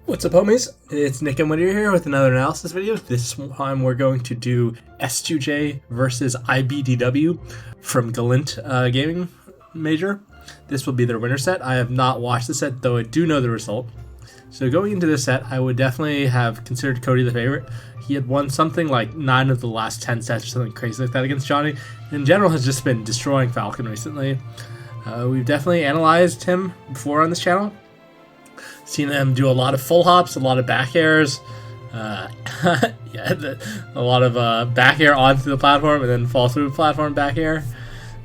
What's up, homies? It's Nickemwit here with another analysis video. This time we're going to do S2J versus iBDW from GALINT Gaming Major. This will be their winner set. I have not watched the set, though I do know the result. So going into this set, I would definitely have considered Cody the favorite. He had won something like 9 of the last 10 sets or something crazy like that against Johnny. In general, has just been destroying Falcon recently. We've definitely analyzed him before on this channel. Seen him do a lot of full hops, a lot of back airs, a lot of back air onto the platform and then fall through the platform back air.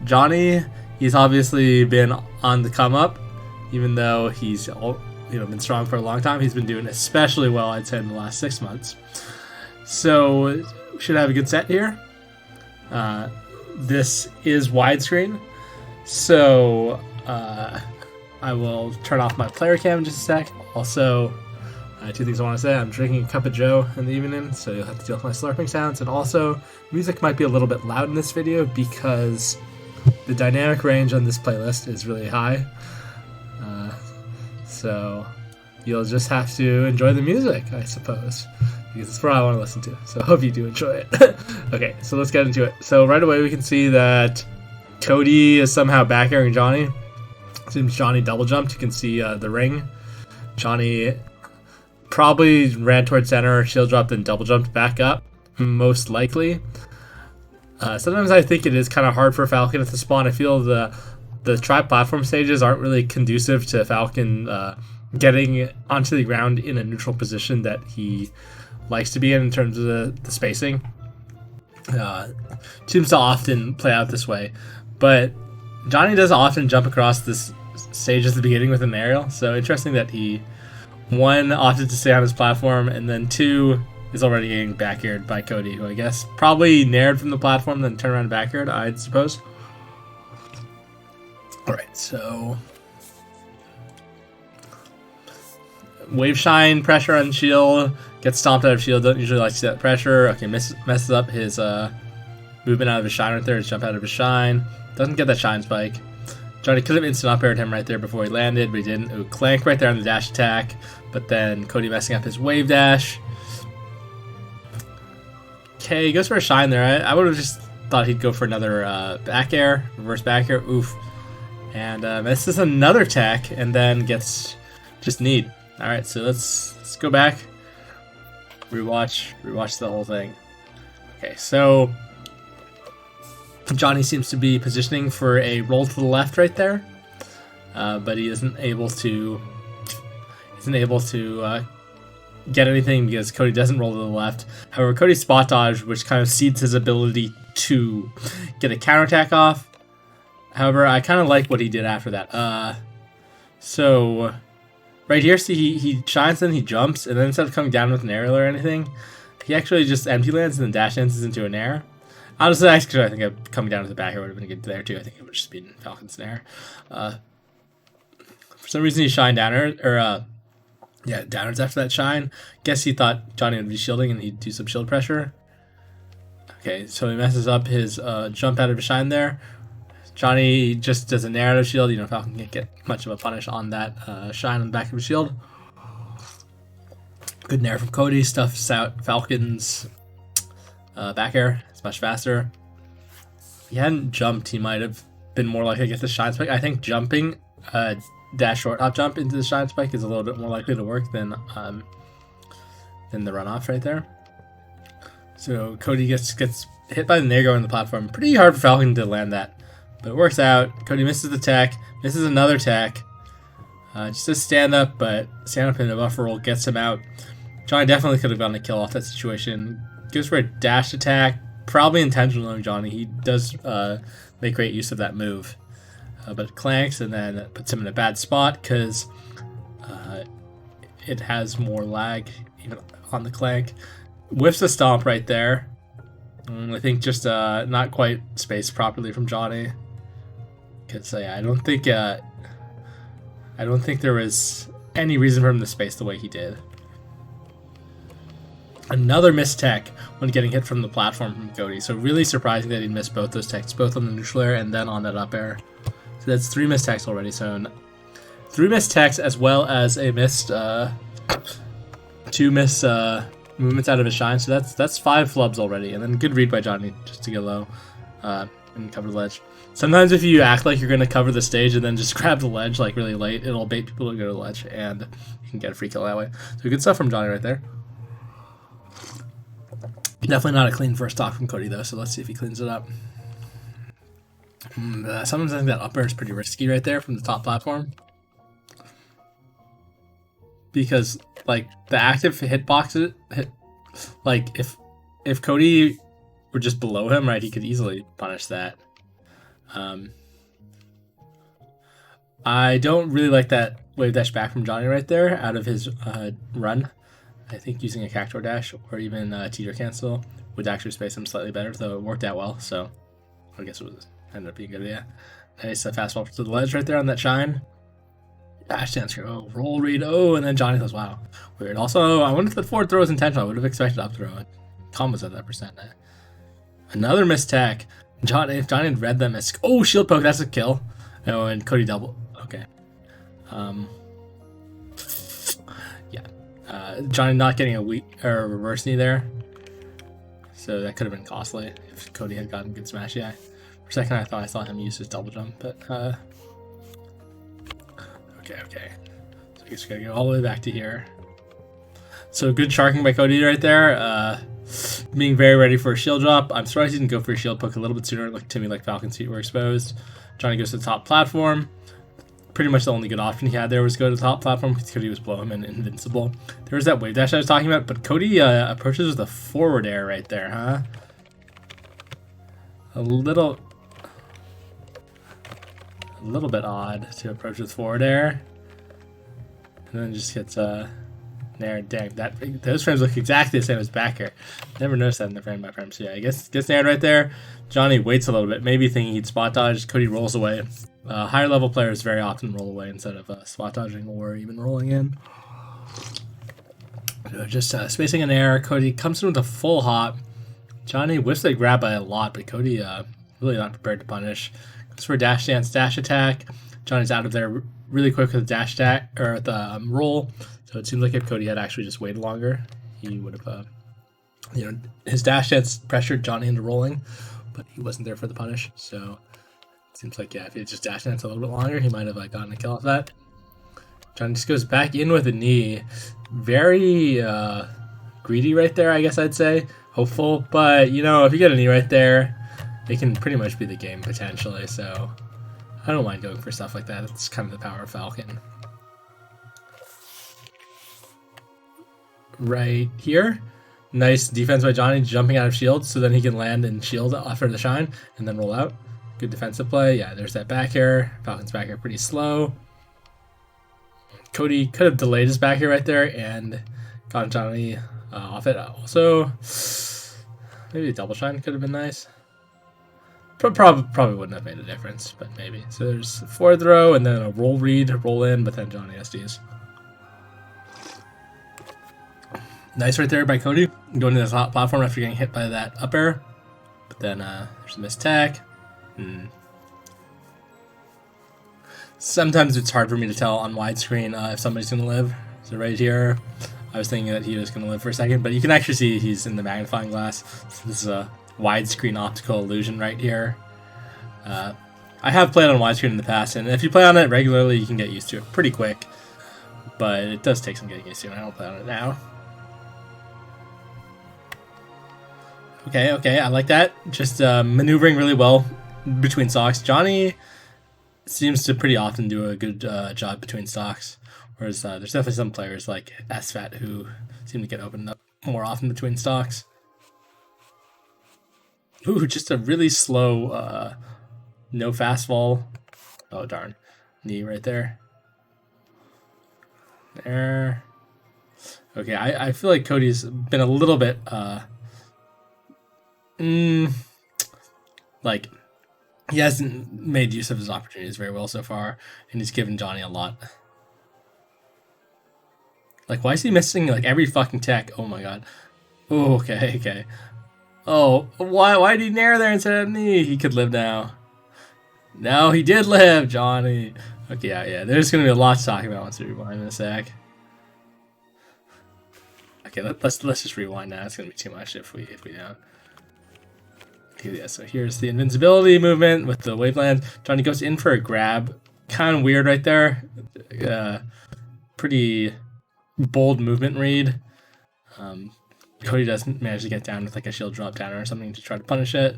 Johnny, he's obviously been on the come up, even though he's been strong for a long time. He's been doing especially well, I'd say, in the last 6 months. So we should have a good set here. This is widescreen, so I will turn off my player cam in just a sec. Also, two things I want to say. I'm drinking a cup of joe in the evening, so you'll have to deal with my slurping sounds. And also, music might be a little bit loud in this video because the dynamic range on this playlist is really high. So you'll just have to enjoy the music, I suppose, because it's what I want to listen to. So I hope you do enjoy it. Okay, so let's get into it. So right away we can see that Cody is somehow back airing Johnny. Seems Johnny double jumped. You can see the ring. Johnny probably ran towards center, shield dropped, and double jumped back up, most likely. Sometimes I think it is kind of hard for Falcon at the spawn. I feel the tri-platform stages aren't really conducive to Falcon getting onto the ground in a neutral position that he likes to be in terms of the spacing. Seems to often play out this way, but Johnny does often jump across this stage at the beginning with an aerial, so interesting that he, 1, opted to stay on his platform, and then 2, is already getting back-aired by Cody, who I guess probably nared from the platform, then turned around and back-aired, I'd suppose. Alright, so wave shine, pressure on shield, gets stomped out of shield, don't usually like to see that pressure. Okay, messes up his movement out of his shine right there, his jump out of his shine. Doesn't get that shine spike. Johnny could have instant up aired him right there before he landed, but he didn't. Ooh, clank right there on the dash attack, but then Cody messing up his wave dash. Okay, he goes for a shine there. I would have just thought he'd go for another back air, reverse back air. Oof. And misses another attack, and then gets just kneed. Alright, so let's go back. Rewatch the whole thing. Okay, so Johnny seems to be positioning for a roll to the left right there, but he isn't able to get anything because Cody doesn't roll to the left. However, Cody's spot dodge, which kind of cedes his ability to get a counterattack off. However, I kind of like what he did after that. So right here, see, he shines and he jumps, and then instead of coming down with an aerial or anything, he actually just empty lands and then dash dances into an air. Honestly, I think coming down to the back here would have been good there too. I think it would just been Falcon Snare. For some reason, he shined downwards, downwards after that shine. Guess he thought Johnny would be shielding and he'd do some shield pressure. Okay, so he messes up his jump out of his shine there. Johnny just does a narrative shield. Falcon can't get much of a punish on that shine on the back of his shield. Good nair from Cody. Stuffs out Falcon's back air. It's much faster. If he hadn't jumped, he might have been more likely to get the shine spike. I think jumping dash short hop jump into the shine spike is a little bit more likely to work than the runoff right there. So Cody gets hit by the nair going on the platform. Pretty hard for Falcon to land that, but it works out. Cody misses the attack, misses another attack. Just a stand up, but stand up in a buffer roll gets him out. Johnny definitely could have gotten a kill off that situation. Goes for a dash attack, probably intentional on Johnny. He does make great use of that move, but it clanks and then it puts him in a bad spot because it has more lag even on the clank. Whiffs the stomp right there. I think just not quite spaced properly from Johnny. Because I don't think there was any reason for him to space the way he did. Another missed tech when getting hit from the platform from Cody. So really surprising that he missed both those techs, both on the neutral air and then on that up air. So that's 3 missed techs already. So 3 missed techs as well as a missed 2 miss movements out of his shine, so that's 5 flubs already, and then good read by Johnny just to get low and cover the ledge. Sometimes if you act like you're going to cover the stage and then just grab the ledge like really late, it'll bait people to go to the ledge, and you can get a free kill that way. So good stuff from Johnny right there. Definitely not a clean first stock from Cody though, so let's see if he cleans it up. Sometimes I think that up air is pretty risky right there from the top platform, because like the active hitbox like if Cody were just below him, right, he could easily punish that. I don't really like that wave dash back from Johnny right there out of his run. I think using a cactuar dash or even teeter cancel would actually space him slightly better, though it worked out well, so I guess it was ended up being good. Yeah, nice fastball to the ledge right there on that shine. Dash dance here. Oh, roll read. Oh, and then Johnny goes, wow, weird. Also, I wonder if the forward throw is intentional. I would have expected up throw. Combos at that percent. Another missed tech. If Johnny had read that miss. Oh, shield poke. That's a kill. Oh, and Cody double. Okay. Yeah. Johnny not getting a weak or reverse knee there, so that could have been costly if Cody had gotten good smash. Yeah. For a second, I thought I saw him use his double jump, but okay. So I guess we gotta go all the way back to here. So good sharking by Cody right there. Being very ready for a shield drop. I'm surprised he didn't go for a shield poke a little bit sooner. Like to me, like Falcon's feet were exposed. Johnny goes to the top platform. Pretty much the only good option he had there was go to the top platform because Cody was below him and invincible. There was that wave dash I was talking about, but Cody approaches with a forward air right there, huh? A little bit odd to approach with forward air, and then just gets nared. Dang, those frames look exactly the same as back air. Never noticed that in the frame by frame. So yeah, I guess gets nared right there. Johnny waits a little bit, maybe thinking he'd spot dodge. Cody rolls away. Higher level players very often roll away instead of spot dodging or even rolling in. So just spacing an air. Cody comes in with a full hop. Johnny whiffs a grab by a lot, but Cody really not prepared to punish. Goes for a dash dance, dash attack. Johnny's out of there really quick with a dash attack or the roll. So it seems like if Cody had actually just waited longer, he would have, his dash dance pressured Johnny into rolling, but he wasn't there for the punish. So it seems like, yeah, if he had just dash danced a little bit longer, he might have gotten a kill off that. Johnny just goes back in with a knee. Very greedy right there, I guess I'd say. Hopeful, but, if you get a knee right there, it can pretty much be the game potentially. So I don't mind going for stuff like that. It's kind of the power of Falcon. Right here, nice defense by Johnny, jumping out of shield so then he can land and shield after the shine and then roll out. Good defensive play. Yeah, there's that back air. Falcon's back air pretty slow. Cody could have delayed his back air right there and gotten Johnny off it. Also, maybe a double shine could have been nice. Probably wouldn't have made a difference, but maybe. So there's a forward throw and then a roll read, roll in, but then Johnny SDs. Nice right there by Cody, going to the top platform after getting hit by that up air. But then there's a missed tech. Sometimes it's hard for me to tell on widescreen if somebody's going to live. So right here, I was thinking that he was going to live for a second, but you can actually see he's in the magnifying glass. So this is a widescreen optical illusion right here. I have played on widescreen in the past, and if you play on it regularly, you can get used to it pretty quick. But it does take some getting used to, and I don't play on it now. Okay, I like that. Just maneuvering really well between stocks. Johnny seems to pretty often do a good job between stocks, whereas there's definitely some players like SFAT who seem to get opened up more often between stocks. Ooh, just a really slow, no fastball. Oh, darn. Knee right there. There. Okay, I feel like Cody's been a little bit, like, he hasn't made use of his opportunities very well so far, and he's given Johnny a lot. Like, why is he missing, like, every fucking tech? Oh my god. Oh, okay. Oh, why did he nair there instead of knee? He could live now. No, he did live, Johnny. Okay, yeah, there's gonna be a lot to talk about once we rewind in a sec. Okay, let's just rewind now. It's gonna be too much if we don't. Okay, yeah, so here's the invincibility movement with the waveland. Johnny goes in for a grab. Kind of weird right there. Pretty bold movement read. Cody doesn't manage to get down with like a shield drop down or something to try to punish it.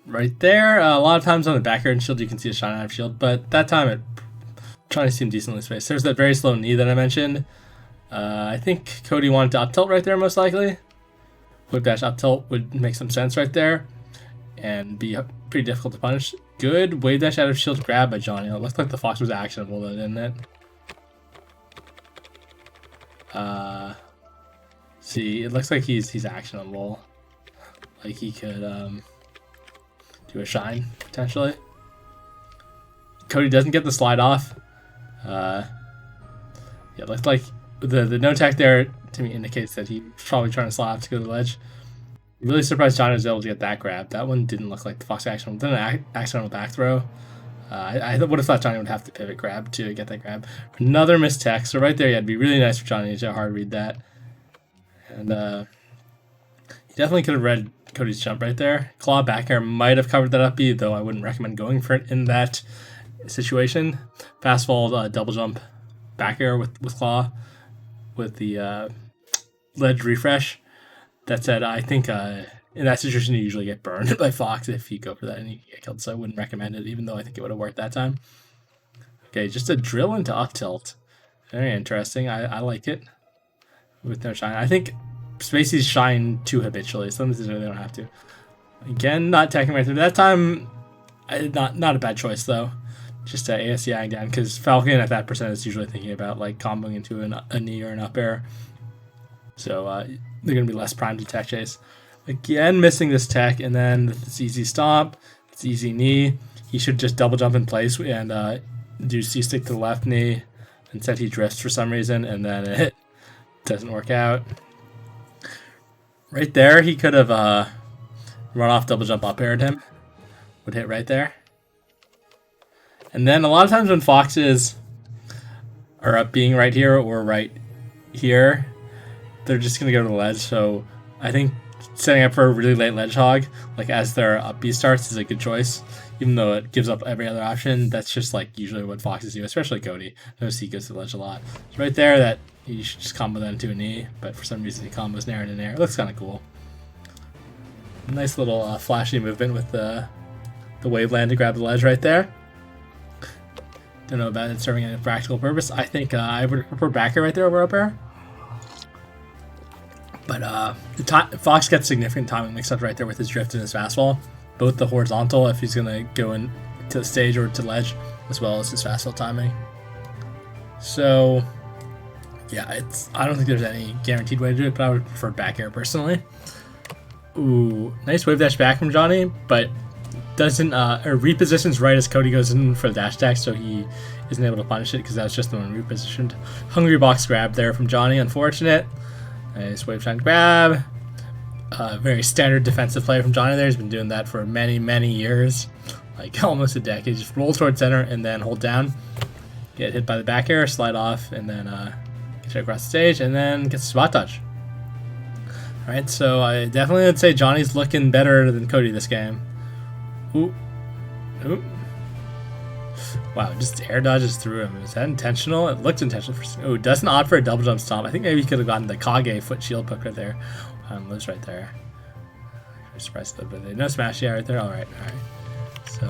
Right there, a lot of times on the back air and shield you can see a shine out of shield, but that time it trying to seem decently spaced. There's that very slow knee that I mentioned. I think Cody wanted to up tilt right there most likely. Whip dash up tilt would make some sense right there and be pretty difficult to punish. Good wave dash out of shield grab by Johnny. It looked like the Fox was actionable though, didn't it? See, it looks like he's actionable. Like he could do a shine potentially. Cody doesn't get the slide off. Yeah, it looked like the no tech there to me indicates that he's probably trying to slide off to go to the ledge. Really surprised Johnny was able to get that grab. That one didn't look like the Fox action. Then an accidental back throw. I would have thought Johnny would have to pivot grab to get that grab. Another missed tech. So right there, yeah, it'd be really nice for Johnny to hard read that. And he definitely could have read Cody's jump right there. Claw back air might have covered that up B, though I wouldn't recommend going for it in that situation. Fast fall double jump back air with claw with the ledge refresh. That said, I think in that situation you usually get burned by Fox if you go for that and you get killed, so I wouldn't recommend it, even though I think it would have worked that time. Okay, just a drill into up tilt. Very interesting. I like it with no shine. I think Spaceys shine too habitually. Sometimes they don't have to. Again, not attacking right through. That time, not a bad choice though. Just ASCIing down, because Falcon at that percent is usually thinking about like comboing into a knee or an up air. So they're going to be less primed to tech chase. Again, missing this tech, and then this easy stomp, this easy knee. He should just double jump in place and do C-stick to the left knee. Instead, he drifts for some reason, and then it doesn't work out. Right there, he could have run off double jump up aired him. Would hit right there. And then a lot of times when Foxes are up being right here or right here, they're just going to go to the ledge. So I think setting up for a really late ledge hog, like as their up B starts, is a good choice. Even though it gives up every other option, that's just like usually what Foxes do, especially Cody. Notice he goes to the ledge a lot. So right there, that you should just combo that into a knee, but for some reason he combos nair to nair. It looks kind of cool. Nice little flashy movement with the waveland to grab the ledge right there. Don't know about it serving any practical purpose. I think I would prefer back air right there over up air. But Fox gets significant timing mixed up right there with his drift and his fastball. Both the horizontal, if he's going to go into the stage or to ledge, as well as his fastball timing. So, yeah, I don't think there's any guaranteed way to do it, but I would prefer back air personally. Ooh, nice wave dash back from Johnny, but doesn't repositions right as Cody goes in for the dash attack, so he isn't able to punish it because that was just the one repositioned. Hungry box grab there from Johnny, unfortunate. Nice wave shine grab. Very standard defensive play from Johnny there. He's been doing that for many, many years, like almost a decade. Just roll towards center and then hold down, get hit by the back air, slide off, and then get it across the stage, and then get the spot touch. All right, so I definitely would say Johnny's looking better than Cody this game. Ooh. Ooh. Wow, just air dodges through him. Is that intentional? It looked intentional. Oh, doesn't opt for a double jump stomp. I think maybe he could have gotten the Kage foot shield poke right there. Lives right there. I'm surprised a little bit. No smash right there. All right. So,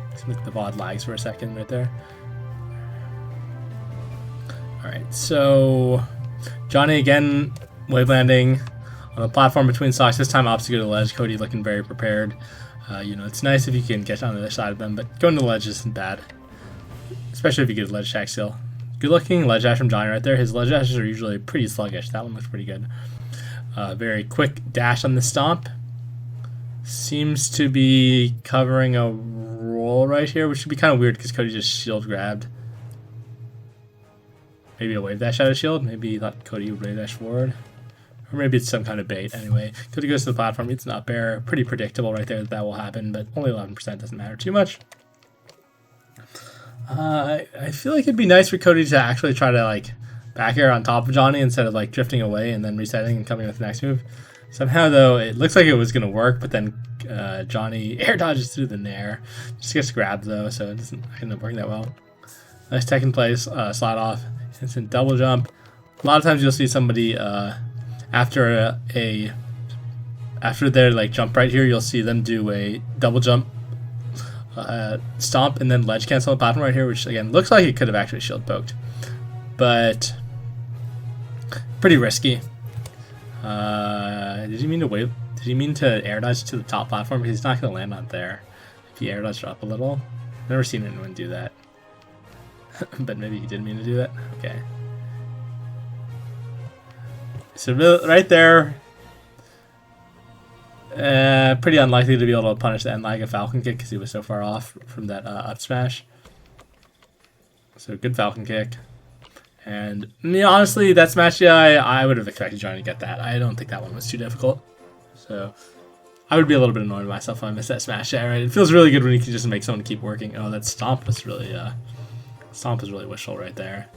let's make the VOD lags for a second right there. All right, so Johnny again, wave landing on the platform between stocks. This time opposite to the ledge. Cody looking very prepared. It's nice if you can get on the other side of them, but going to the ledge isn't bad, especially if you get a ledge attack still. Good looking ledge dash from Johnny right there. His ledge dashes are usually pretty sluggish. That one looks pretty good. Very quick dash on the stomp. Seems to be covering a roll right here, which should be kind of weird because Cody just shield grabbed. Maybe a wave dash out of shield. Maybe he thought Cody would wave dash forward. Or maybe it's some kind of bait. Anyway, Cody goes to the platform. It's an up air. Pretty predictable right there that will happen, but only 11% doesn't matter too much. I feel like it'd be nice for Cody to actually try to like back air on top of Johnny instead of like drifting away and then resetting and coming with the next move. Somehow though, it looks like it was gonna work, but then Johnny air dodges through the nair. Just gets grabbed though, so it doesn't end up working that well. Nice tech in place, slide off, instant double jump. A lot of times you'll see somebody after their like jump right here, you'll see them do a double jump, stomp, and then ledge cancel on the platform right here, which again looks like it could have actually shield poked, but pretty risky. Did he mean to wave? Did he mean to air dodge to the top platform? Because he's not going to land on there if he air dodged up a little. Never seen anyone do that. But maybe he did mean to do that. Okay. So right there, pretty unlikely to be able to punish the end lag of Falcon Kick because he was so far off from that up smash. So good Falcon Kick. And honestly, that smash, yeah, I would have expected Johnny to get that. I don't think that one was too difficult. So I would be a little bit annoyed with myself if I missed that smash. Yeah, right. It feels really good when you can just make someone keep working. Oh, that stomp was really wishful right there.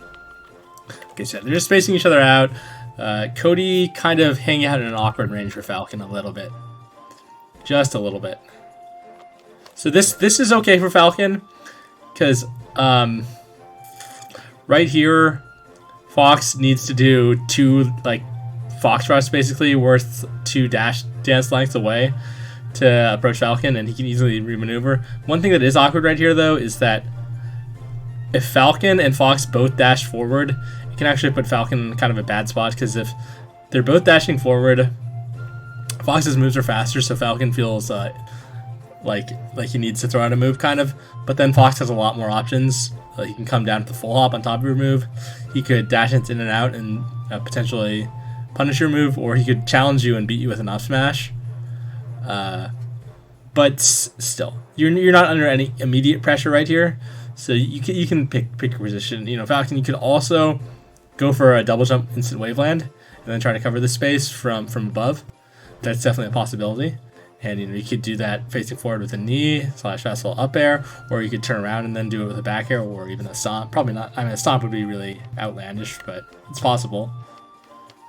Okay, so they're just spacing each other out. Cody kind of hanging out in an awkward range for Falcon a little bit. Just a little bit. So this is okay for Falcon, because right here, Fox needs to do 2 like Fox rush basically worth 2 dance lengths away to approach Falcon, and he can easily remaneuver. One thing that is awkward right here though is that if Falcon and Fox both dash forward, it can actually put Falcon in kind of a bad spot, because if they're both dashing forward, Fox's moves are faster, so Falcon feels like he needs to throw out a move kind of, but then Fox has a lot more options. He can come down to the full hop on top of your move. He could dash in and out and potentially punish your move, or he could challenge you and beat you with an up smash. But still, you're not under any immediate pressure right here, so you can pick your position. Falcon, you could also go for a double jump instant waveland and then try to cover the space from above. That's definitely a possibility. And you could do that facing forward with a knee / fastball up air, or you could turn around and then do it with a back air, or even a stomp. Probably not. I mean, a stomp would be really outlandish, but it's possible.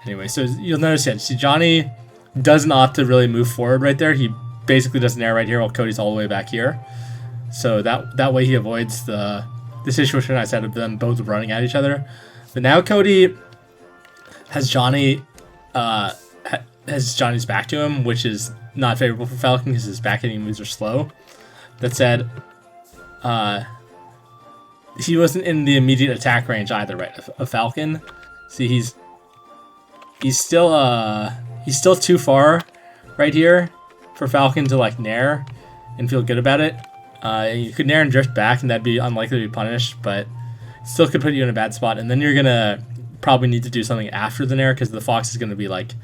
Anyway, so you'll notice, yeah, see Johnny doesn't opt to really move forward right there. He basically does an air right here while Cody's all the way back here. So that way he avoids the situation I said of them both running at each other. But now Cody has Johnny's back to him, which is not favorable for Falcon because his back hitting moves are slow. That said, he wasn't in the immediate attack range either, right? Of Falcon. See, he's still too far right here for Falcon to like nair and feel good about it. You could nair and drift back, and that'd be unlikely to be punished, but still could put you in a bad spot. And then you're gonna probably need to do something after the nair, because the Fox is gonna be like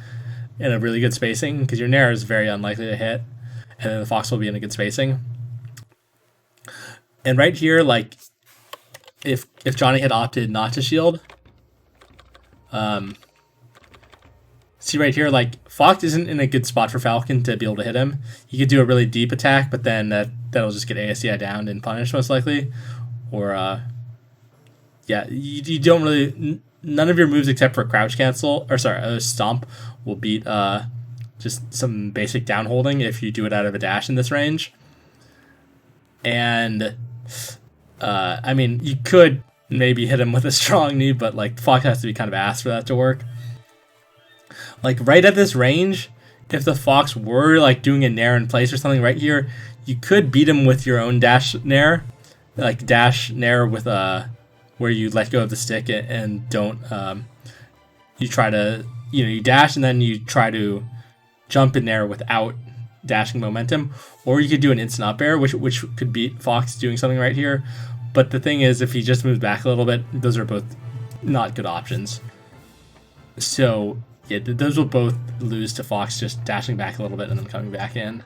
in a really good spacing, because your nair is very unlikely to hit, and then the Fox will be in a good spacing. And right here, like if Johnny had opted not to shield, see right here, like Fox isn't in a good spot for Falcon to be able to hit him. He could do a really deep attack, but then that'll just get ASCI down and punished most likely. Or yeah, you don't really, none of your moves except for crouch cancel, or sorry, stomp will beat just some basic down holding if you do it out of a dash in this range. And I mean, you could maybe hit him with a strong knee, but like Fox has to be kind of ass for that to work. Like right at this range, if the Fox were like doing a nair in place or something right here, you could beat him with your own dash nair, like dash nair with where you let go of the stick and don't you try to, you dash and then you try to jump in there without dashing momentum, or you could do an instant up air, which could beat Fox doing something right here. But the thing is, if he just moves back a little bit, those are both not good options. So yeah, those will both lose to Fox just dashing back a little bit and then coming back in,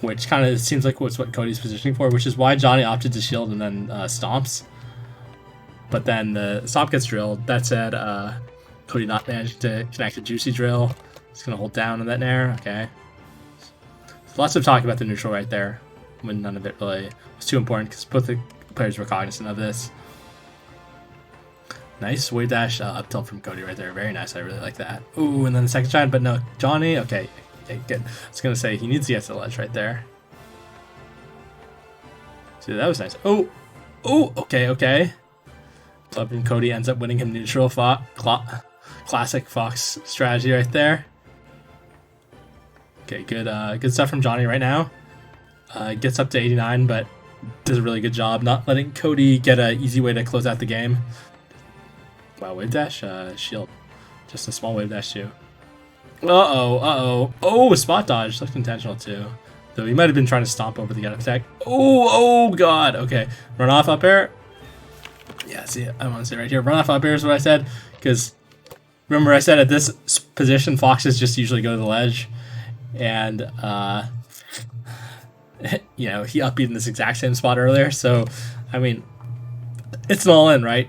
which kind of seems like what Cody's positioning for, which is why Johnny opted to shield and then stomps. But then the stomp gets drilled. That said, Cody not managing to connect a juicy drill. He's going to hold down on that nair. Okay. So lots of talk about the neutral right there, when none of it really was too important because both the players were cognizant of this. Nice wave dash up tilt from Cody right there. Very nice. I really like that. Ooh, and then the second shine, but no, Johnny. Okay, okay, good. I was gonna say he needs to get to the ledge right there. See, that was nice. Oh, oh, okay, okay. So from Cody ends up winning him neutral. Classic Fox strategy right there. Okay, good, good stuff from Johnny right now. Gets up to 89, but does a really good job not letting Cody get an easy way to close out the game. Wow, wave dash, shield. Just a small wave dash too. Uh-oh, uh-oh. Oh, spot dodge. Looked intentional too. Though he might have been trying to stomp over the get up attack. Oh, oh god. Okay. Run off up air. Yeah, see, I want to say right here. Run off up air is what I said. Because remember I said at this position, Foxes just usually go to the ledge. And, you know, he upbeat in this exact same spot earlier. So, I mean, it's an all-in, right?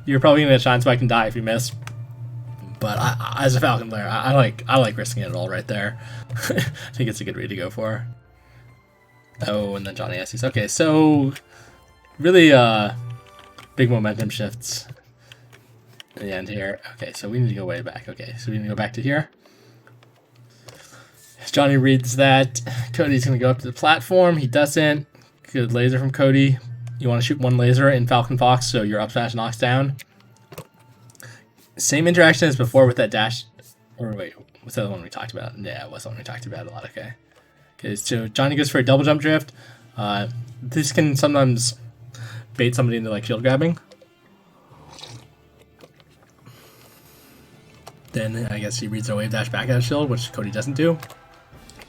You're probably going to shine spike and die if you miss. But as a Falcon player, I like risking it all right there. I think it's a good read to go for. Oh, and then Johnny S's. Okay, so really big momentum shifts at the end here. Okay, so we need to go way back. Okay, so we need to go back to here. Johnny reads that Cody's going to go up to the platform. He doesn't. Good laser from Cody. You want to shoot one laser in Falcon Fox, so your up smash knocks down. Same interaction as before with that dash. Or wait, what's the other one we talked about? Yeah, it was the one we talked about a lot. Okay. Okay, so Johnny goes for a double jump drift. This can sometimes bait somebody into like shield grabbing. Then I guess he reads a wave dash back out of shield, which Cody doesn't do.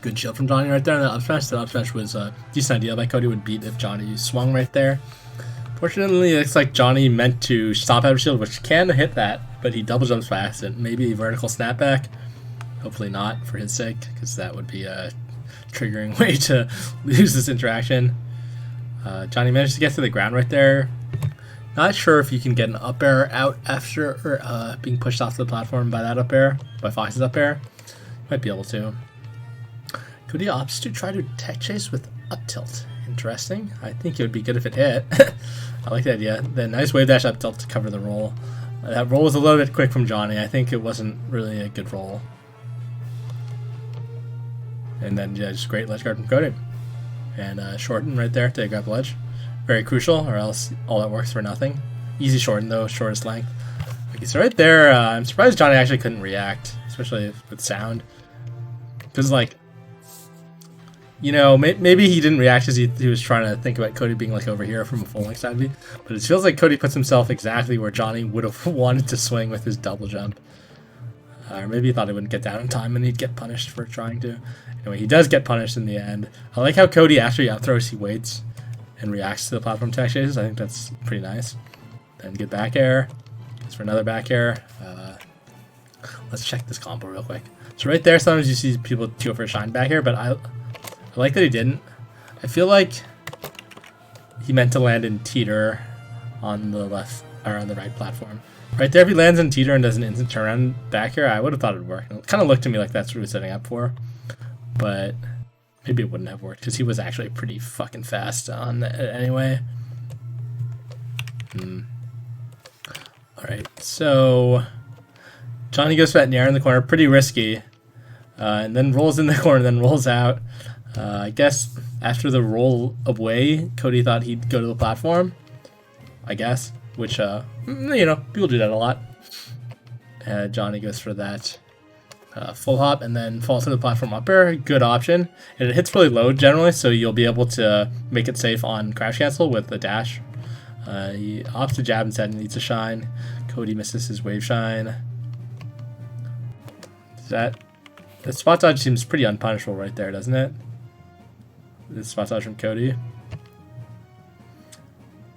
Good shield from Johnny right there. And the up smash. The up smash was a decent idea by Cody, would beat if Johnny swung right there. Fortunately, it looks like Johnny meant to stop out of shield, which can hit that, but he double jumps by accident. Maybe a vertical snapback. Hopefully not, for his sake, because that would be a triggering way to lose this interaction. Johnny managed to get to the ground right there. Not sure if you can get an up air out after being pushed off the platform by that up air, by Fox's up air. Might be able to. Cody opts to try to tech chase with up tilt. Interesting. I think it would be good if it hit. I like the idea. Then nice wave dash up tilt to cover the roll. That roll was a little bit quick from Johnny. I think it wasn't really a good roll. And then yeah, just great ledge guard from Cody. And shorten right there to grab the ledge. Very crucial, or else all that works for nothing. Easy shorten though, shortest length. Okay, so right there, I'm surprised Johnny actually couldn't react, especially with sound. Because like, you know, maybe he didn't react because he was trying to think about Cody being like over here from a full length side view. But it feels like Cody puts himself exactly where Johnny would have wanted to swing with his double jump. Or maybe he thought he wouldn't get down in time and he'd get punished for trying to. Anyway, he does get punished in the end. I like how Cody, after he out throws, he waits and reacts to the platform tech chases. I think that's pretty nice. Then good back air. Goes for another back air. Let's check this combo real quick. So right there, sometimes you see people go for a shine back air, but I like that he didn't. I feel like he meant to land in teeter on the left or on the right platform. Right there, if he lands in teeter and does an instant turnaround back here, I would have thought it would work. It kind of looked to me like that's what he was setting up for, but maybe it wouldn't have worked because he was actually pretty fucking fast on it anyway. All right, so Johnny goes for that nair in the corner, pretty risky, and then rolls in the corner, then rolls out. I guess after the roll away, Cody thought he'd go to the platform, I guess, which, you know, people do that a lot. Johnny goes for that full hop and then falls to the platform up air. Good option. And it hits really low generally, so you'll be able to make it safe on crash cancel with the dash. He opts to jab instead and needs a shine. Cody misses his wave shine. The spot dodge seems pretty unpunishable right there, doesn't it? This spot dodge from Cody.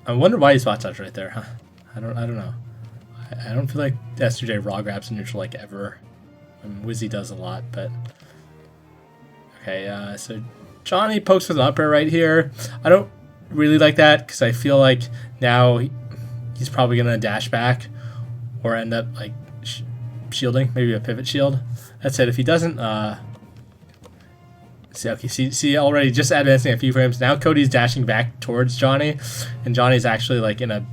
I wonder why he spot dodged right there, huh? I don't know. I don't feel like S2J raw grabs in neutral like ever. I mean, Wizzy does a lot, but okay. So Johnny pokes with an up air right here. I don't really like that because I feel like now he's probably gonna dash back or end up like shielding, maybe a pivot shield. That's it. If he doesn't, see already just advancing a few frames. Now Cody's dashing back towards Johnny, and Johnny's actually like in a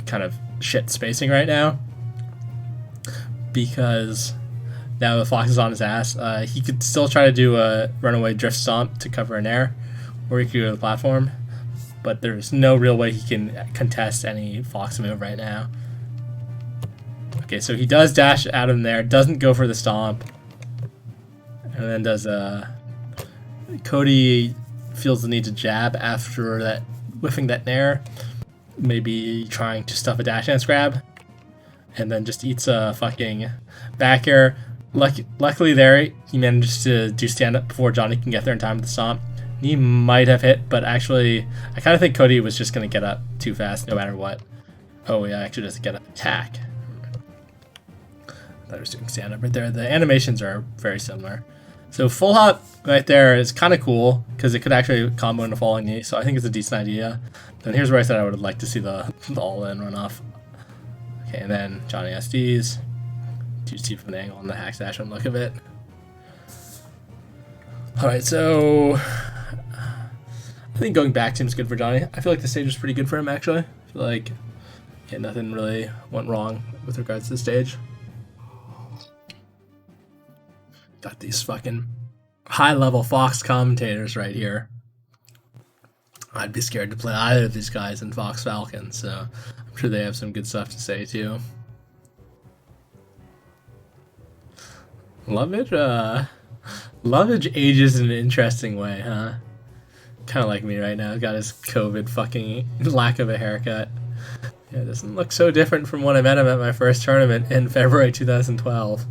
kind of shit spacing right now, because now the Fox is on his ass. He could still try to do a runaway drift stomp to cover an air, or he could go to the platform, but there's no real way he can contest any Fox move right now. Okay, so he does dash out of there, doesn't go for the stomp, and then does Cody feels the need to jab after that, whiffing that nair, maybe trying to stuff a dash dance grab, and then just eats a fucking back air. Luckily there, he manages to do stand up before Johnny can get there in time with the stomp. He might have hit, but actually, I kind of think Cody was just going to get up too fast no matter what. Oh yeah, actually doesn't get an attack. I thought I was doing stand up right there. The animations are very similar. So full hop right there is kind of cool because it could actually combo into falling knee, so I think it's a decent idea. Then here's where I said I would like to see the all-in run off. Okay, and then Johnny SDs. You see from the angle on the hack dash and look of it. Alright, so I think going back to him is good for Johnny. I feel like the stage was pretty good for him actually. I feel like nothing really went wrong with regards to the stage. Got these fucking high-level Fox commentators right here. I'd be scared to play either of these guys in Fox Falcon, so I'm sure they have some good stuff to say too. Lovage ages in an interesting way, huh? Kind of like me right now. Got his COVID fucking lack of a haircut. Yeah, it doesn't look so different from when I met him at my first tournament in February 2012.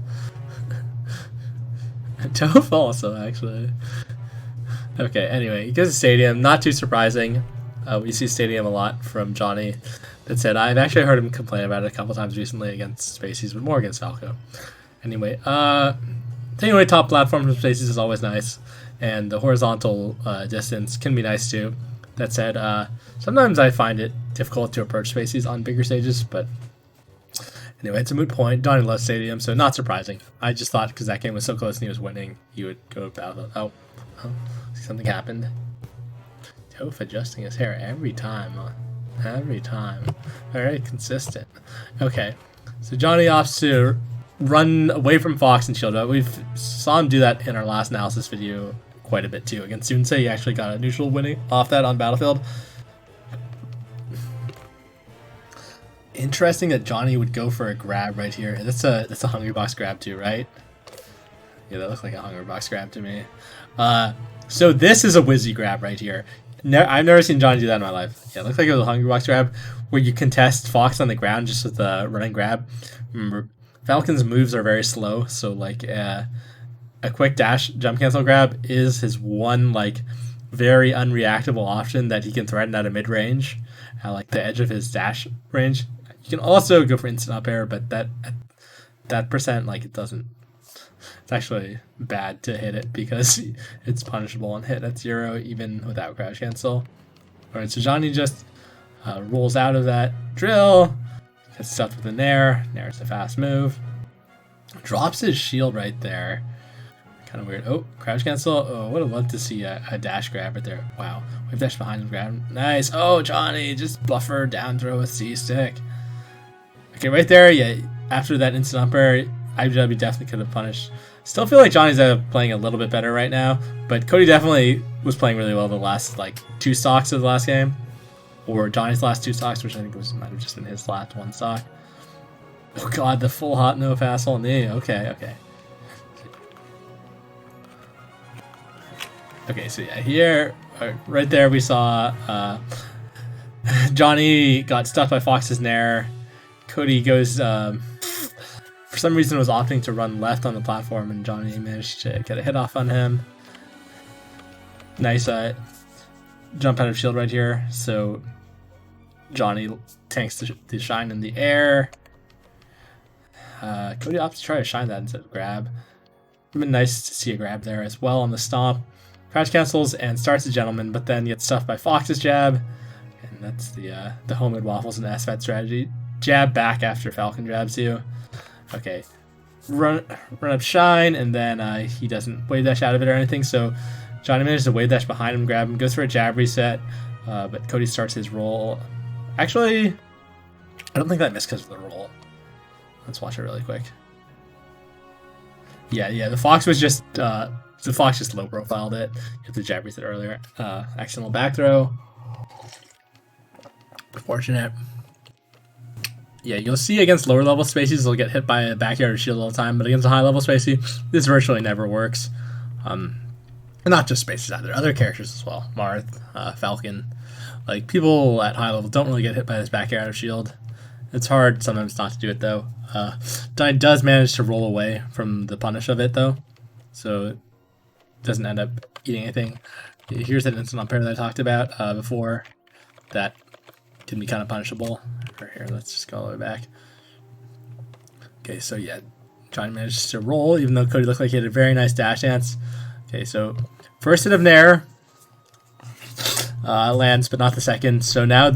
Toph also, actually. Okay, anyway, he goes to Stadium. Not too surprising. We see Stadium a lot from Johnny. That said, I've actually heard him complain about it a couple times recently against Spaceys, but more against Falco. Anyway, taking away top platform from Spaceys is always nice, and the horizontal distance can be nice too. That said, sometimes I find it difficult to approach Spaceys on bigger stages, but anyway, it's a moot point. Johnny loves Stadium, so not surprising. I just thought because that game was so close and he was winning, he would go battle. Oh, something happened. Toph adjusting his hair every time. Every time. Very consistent. Okay, so Johnny opts to run away from Fox and shield up. We saw him do that in our last analysis video quite a bit too. Against Sunsei, he actually got a neutral winning off that on Battlefield. Interesting that Johnny would go for a grab right here. That's a Hungry Box grab too, right? Yeah, that looked like a Hungry Box grab to me. So this is a Wizzy grab right here. I've never seen Johnny do that in my life. Yeah, it looked like it was a Hungry Box grab where you contest Fox on the ground just with a running grab. Remember, Falcon's moves are very slow, so like a quick dash jump cancel grab is his one like very unreactable option that he can threaten at a mid range, at like the edge of his dash range. You can also go for instant up air, but that percent, like, it doesn't. It's actually bad to hit it because it's punishable on hit at 0 even without crouch cancel. All right, so Johnny just rolls out of that drill, gets stuffed with a nair. Nair is a fast move. Drops his shield right there. Kind of weird. Oh, crouch cancel. Oh, would have loved to see a dash grab right there. Wow. Wave dash behind him, grab. Nice. Oh, Johnny, just buffer down throw with C stick. Okay, right there, yeah, after that instant up air, iBDW definitely could have punished. Still feel like Johnny's playing a little bit better right now, but Cody definitely was playing really well the last, like, 2 stocks of the last game. Or Johnny's last 2 stocks, which I think might have just been his last 1 stock. Oh god, the full hot no pass on knee. Okay. Okay, so yeah, here, right there we saw Johnny got stuck by Fox's nair. Cody goes, for some reason was opting to run left on the platform, and Johnny managed to get a hit off on him. Nice jump out of shield right here, so Johnny tanks the shine in the air. Cody opts to try to shine that instead of grab. It would have been nice to see a grab there as well on the stomp. Crouch cancels and starts a gentleman, but then gets stuffed by Fox's jab. And that's the homemade waffles and SFAT strategy. Jab back after Falcon jabs you. Okay. Run up shine, and then he doesn't wave dash out of it or anything, so Johnny manages to wave dash behind him, grab him, goes for a jab reset, but Cody starts his roll. Actually, I don't think that missed because of the roll. Let's watch it really quick. Yeah, the Fox was just low profiled it. You have to jab it earlier. Accidental back throw. Unfortunate. Yeah, you'll see against lower level spacies they'll get hit by a backyard or shield all the time, but against a high level spacey, this virtually never works. And not just spaces either, other characters as well. Marth, Falcon. Like, people at high level don't really get hit by this backyard or shield. It's hard sometimes not to do it though. Dine does manage to roll away from the punish of it though, so it doesn't end up eating anything. Here's that instant on pair that I talked about before. That can be kind of punishable. Here, let's just go all the way back. Okay, so yeah, Johnny managed to roll, even though Cody looked like he had a very nice dash dance. Okay, so first hit of Nair lands, but not the second. So now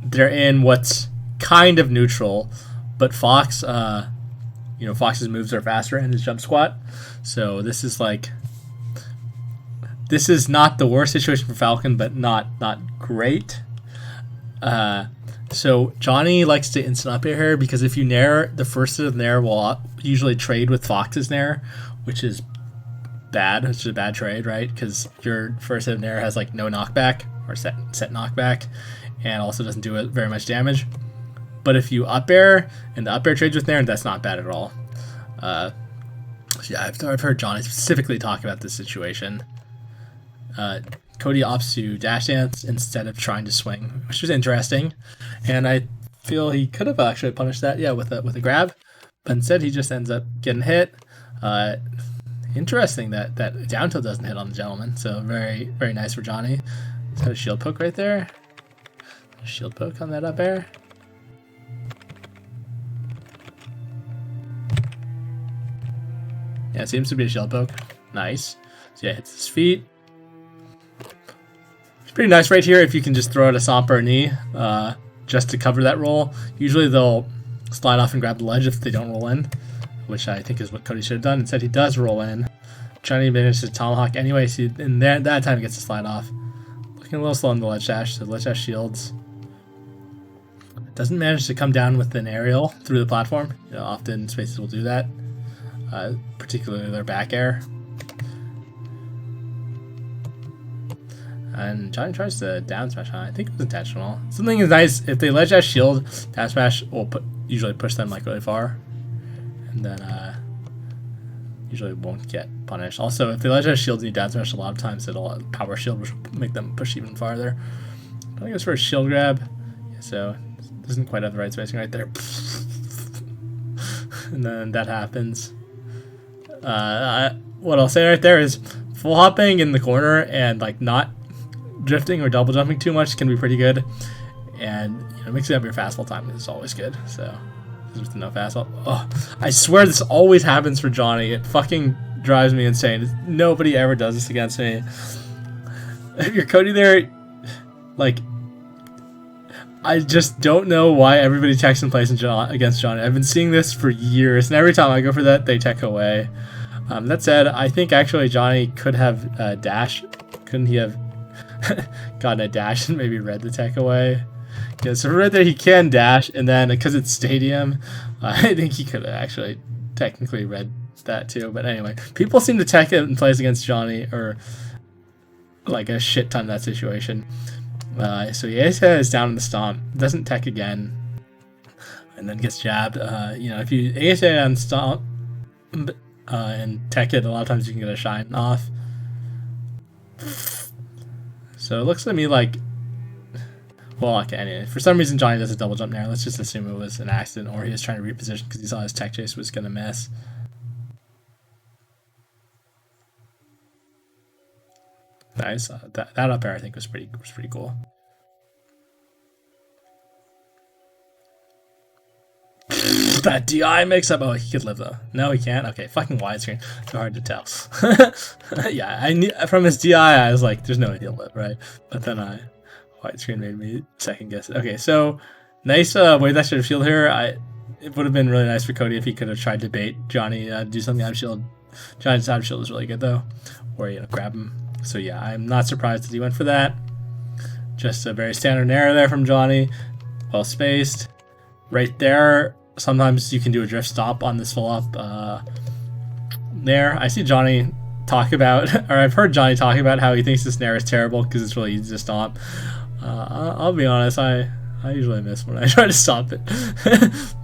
they're in what's kind of neutral, but Fox, Fox's moves are faster and his jump squat. So this is not the worst situation for Falcon, but not great. So Johnny likes to instant up air here because if you nair, the first hit of nair will usually trade with Fox's nair, which is bad. It's a bad trade, right? Because your first hit of nair has like no knockback or set knockback, and also doesn't do very much damage. But if you up air and the up air trades with nair, that's not bad at all. So yeah, I've heard Johnny specifically talk about this situation. Cody opts to dash dance instead of trying to swing, which was interesting, and I feel he could have actually punished that, with a grab, but instead he just ends up getting hit. Interesting that down tilt doesn't hit on the gentleman, so very, very nice for Johnny. He's got a shield poke right there. Shield poke on that up air. Yeah, it seems to be a shield poke. Nice. So yeah, hits his feet. Pretty nice right here if you can just throw out a Somp or a knee just to cover that roll. Usually they'll slide off and grab the ledge if they don't roll in, which I think is what Cody should have done. Instead he does roll in. Johnny manages to tomahawk anyway, so in that time he gets to slide off. Looking a little slow on the ledge dash, so ledge dash shields. Doesn't manage to come down with an aerial through the platform. Often spaces will do that, particularly their back air. And Johnny tries to down smash on. I think it was intentional. Something is nice if they ledge dash shield, down smash will usually push them like really far, and then usually won't get punished. Also, if they ledge dash shield and you down smash, a lot of times it'll power shield, which will make them push even farther. I think it's for a shield grab. Yeah, so doesn't quite have the right spacing right there, and then that happens. What I'll say right there is full hopping in the corner and like not drifting or double jumping too much can be pretty good, and mixing up your fastball time is always good. So with no fastball, I swear this always happens for Johnny. It fucking drives me insane. Nobody ever does this against me. If you're Cody there, like, I just don't know why everybody techs in place against Johnny. I've been seeing this for years, and every time I go for that, they tech away. That said, I think actually Johnny could have dash. Couldn't he have gotten a dash and maybe read the tech away? Yeah, so right there he can dash, and then because it's stadium, I think he could have actually technically read that too. But anyway, people seem to tech in place against Johnny, or like a shit ton in that situation. So Yesa is down in the stomp, doesn't tech again, and then gets jabbed. If you Yesa on stomp and tech it, a lot of times you can get a shine off. So it looks to me like, well, okay, anyway, for some reason Johnny does a double jump there. Let's just assume it was an accident, or he was trying to reposition because he saw his tech chase was going to miss. Nice. That up air I think was pretty cool. That DI makes up. Oh, he could live though. No, he can't. Okay, fucking widescreen. Too hard to tell. Yeah, I knew from his DI. I was like, "There's no way he'll live, right?" But then widescreen made me second guess it. Okay, so nice wave that should have shield here. It would have been really nice for Cody if he could have tried to bait Johnny do something out of shield. Johnny's out of shield is really good though, or grab him. So yeah, I'm not surprised that he went for that. Just a very standard error there from Johnny. Well spaced. right there. Sometimes you can do a drift stop on this full up there. I see Johnny talk about, or I've heard Johnny talk about how he thinks the snare is terrible because it's really easy to stomp. I'll be honest, I usually miss when I try to stop it.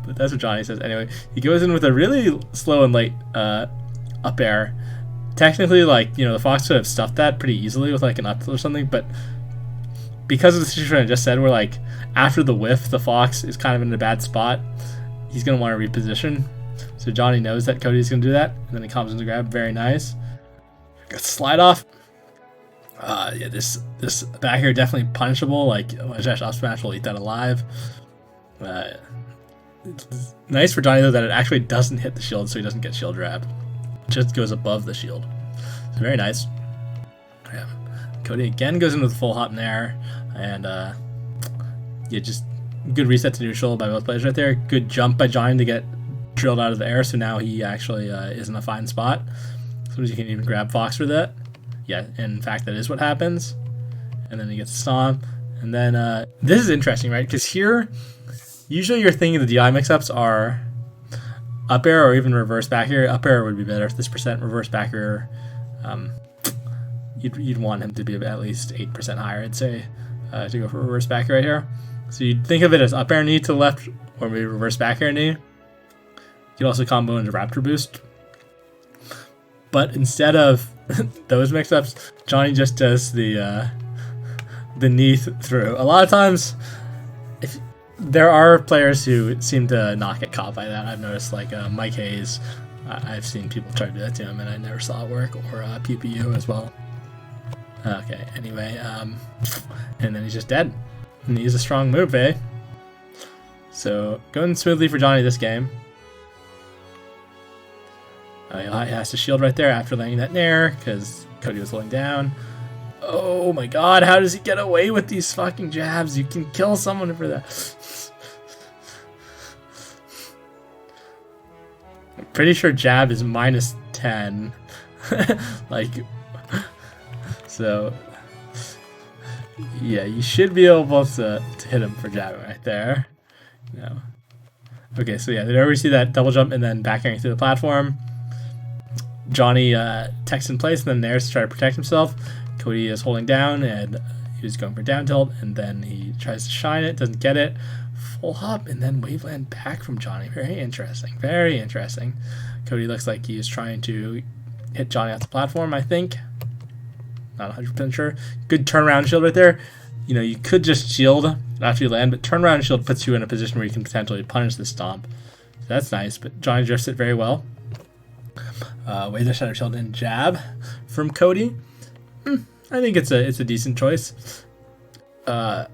But that's what Johnny says. Anyway, he goes in with a really slow and late up air. Technically, like, you know, the Fox could have stuffed that pretty easily with like an up or something, but because of the situation I just said, where like after the whiff, the Fox is kind of in a bad spot, he's going to want to reposition. So Johnny knows that Cody's going to do that, and then he comes in to grab. Very nice. Got slide off. Yeah, this back here definitely punishable. Like, up smash will eat that alive. It's nice for Johnny though that it actually doesn't hit the shield, so he doesn't get shield grab. It just goes above the shield. So very nice. Yeah. Cody again goes in with full hop nair, and yeah, just good reset to neutral by both players right there. Good jump by Johnny to get drilled out of the air, so now he actually is in a fine spot. Sometimes you can even grab Fox for that. Yeah, in fact, that is what happens. And then he gets a stomp. And then this is interesting, right? Because here, usually you're thinking the DI mix-ups are up air or even reverse back air. Up air would be better if this percent reverse back air. You'd want him to be at least 8% higher, I'd say, to go for reverse back air right here. So you'd think of it as up air knee to the left, or maybe reverse back air knee. You could also combo into Raptor Boost. But instead of those mix-ups, Johnny just does the knee through. A lot of times, there are players who seem to not get caught by that. I've noticed, like Mike Hayes, I've seen people try to do that to him, and I never saw it work, or PPU as well. Okay, anyway, and then he's just dead. And he's a strong move, eh? So, going smoothly for Johnny this game. He has to shield right there after landing that nair, because Cody was holding down. Oh my god, how does he get away with these fucking jabs? You can kill someone for that. I'm pretty sure jab is minus 10. Like, so, yeah, you should be able to hit him for jabbing right there. No. Okay, so yeah, there we see that double jump and then back airing through the platform. Johnny techs in place and then nairs to try to protect himself. Cody is holding down and he was going for down tilt, and then he tries to shine it, doesn't get it. Full hop and then waveland back from Johnny. Very interesting. Very interesting. Cody looks like he is trying to hit Johnny off the platform, I think. Not 100% sure. Good turnaround shield right there. You know, you could just shield after you land, but turnaround shield puts you in a position where you can potentially punish the stomp. So that's nice, but Johnny drifts it very well. Wazer Shadow Shield and jab from Cody. I think it's a decent choice. You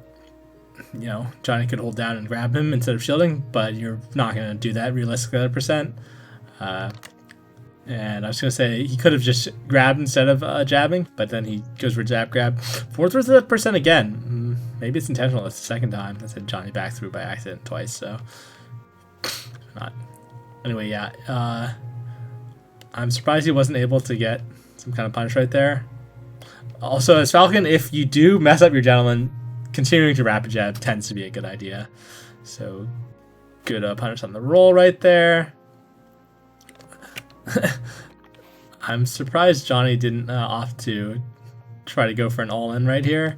know, Johnny could hold down and grab him instead of shielding, but you're not going to do that realistically at 100%. And I was going to say he could have just grabbed instead of jabbing, but then he goes for jab grab. 4% again. Maybe it's intentional. It's the second time. I said Johnny back through by accident twice, so not. Anyway, yeah. I'm surprised he wasn't able to get some kind of punish right there. Also, as Falcon, if you do mess up your gentleman, continuing to rapid jab tends to be a good idea. So, good punish on the roll right there. I'm surprised Johnny didn't opt to try to go for an all-in right here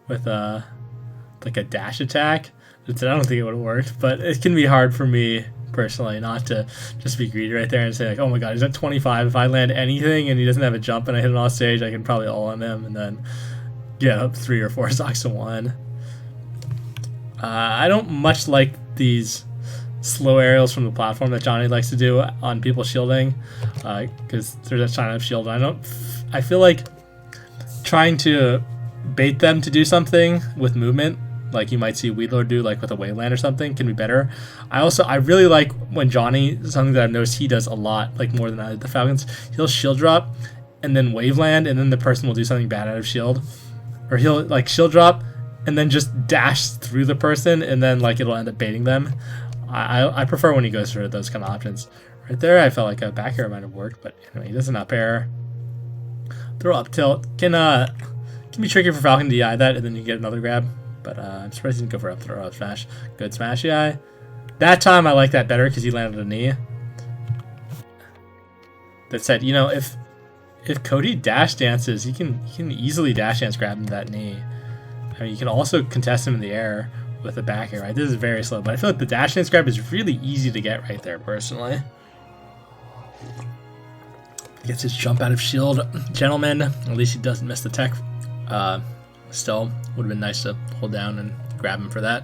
with like a dash attack. I don't think it would have worked, but it can be hard for me personally not to just be greedy right there and say like, oh my god, he's at 25. If I land anything and he doesn't have a jump and I hit him off stage, I can probably all on him and then get up 3 or 4 stocks to 1. I don't much like these slow aerials from the platform that Johnny likes to do on people shielding, because there's a China shield. I feel like trying to bait them to do something with movement, like you might see Weedlord do, like with a Wayland or something, can be better. I really like when Johnny, something that I've noticed he does a lot, like more than the Falcons, he'll shield drop and then Waveland, and then the person will do something bad out of shield. Or he'll like shield drop and then just dash through the person, and then like it'll end up baiting them. I prefer when he goes for those kind of options. Right there, I felt like a back air might have worked, but anyway, he does an up air. Throw up tilt can be tricky for Falcon to DI that, and then you get another grab. but I'm surprised he didn't go for up throw, up smash. Good smash, yeah. That time I like that better because he landed a knee. That said, you know, if Cody dash dances, he can easily dash dance grab him that knee. I mean, you can also contest him in the air with a back air, right? This is very slow, but I feel like the dash dance grab is really easy to get right there, personally. Gets his jump out of shield, gentleman. At least he doesn't miss the tech. Still, would have been nice to hold down and grab him for that.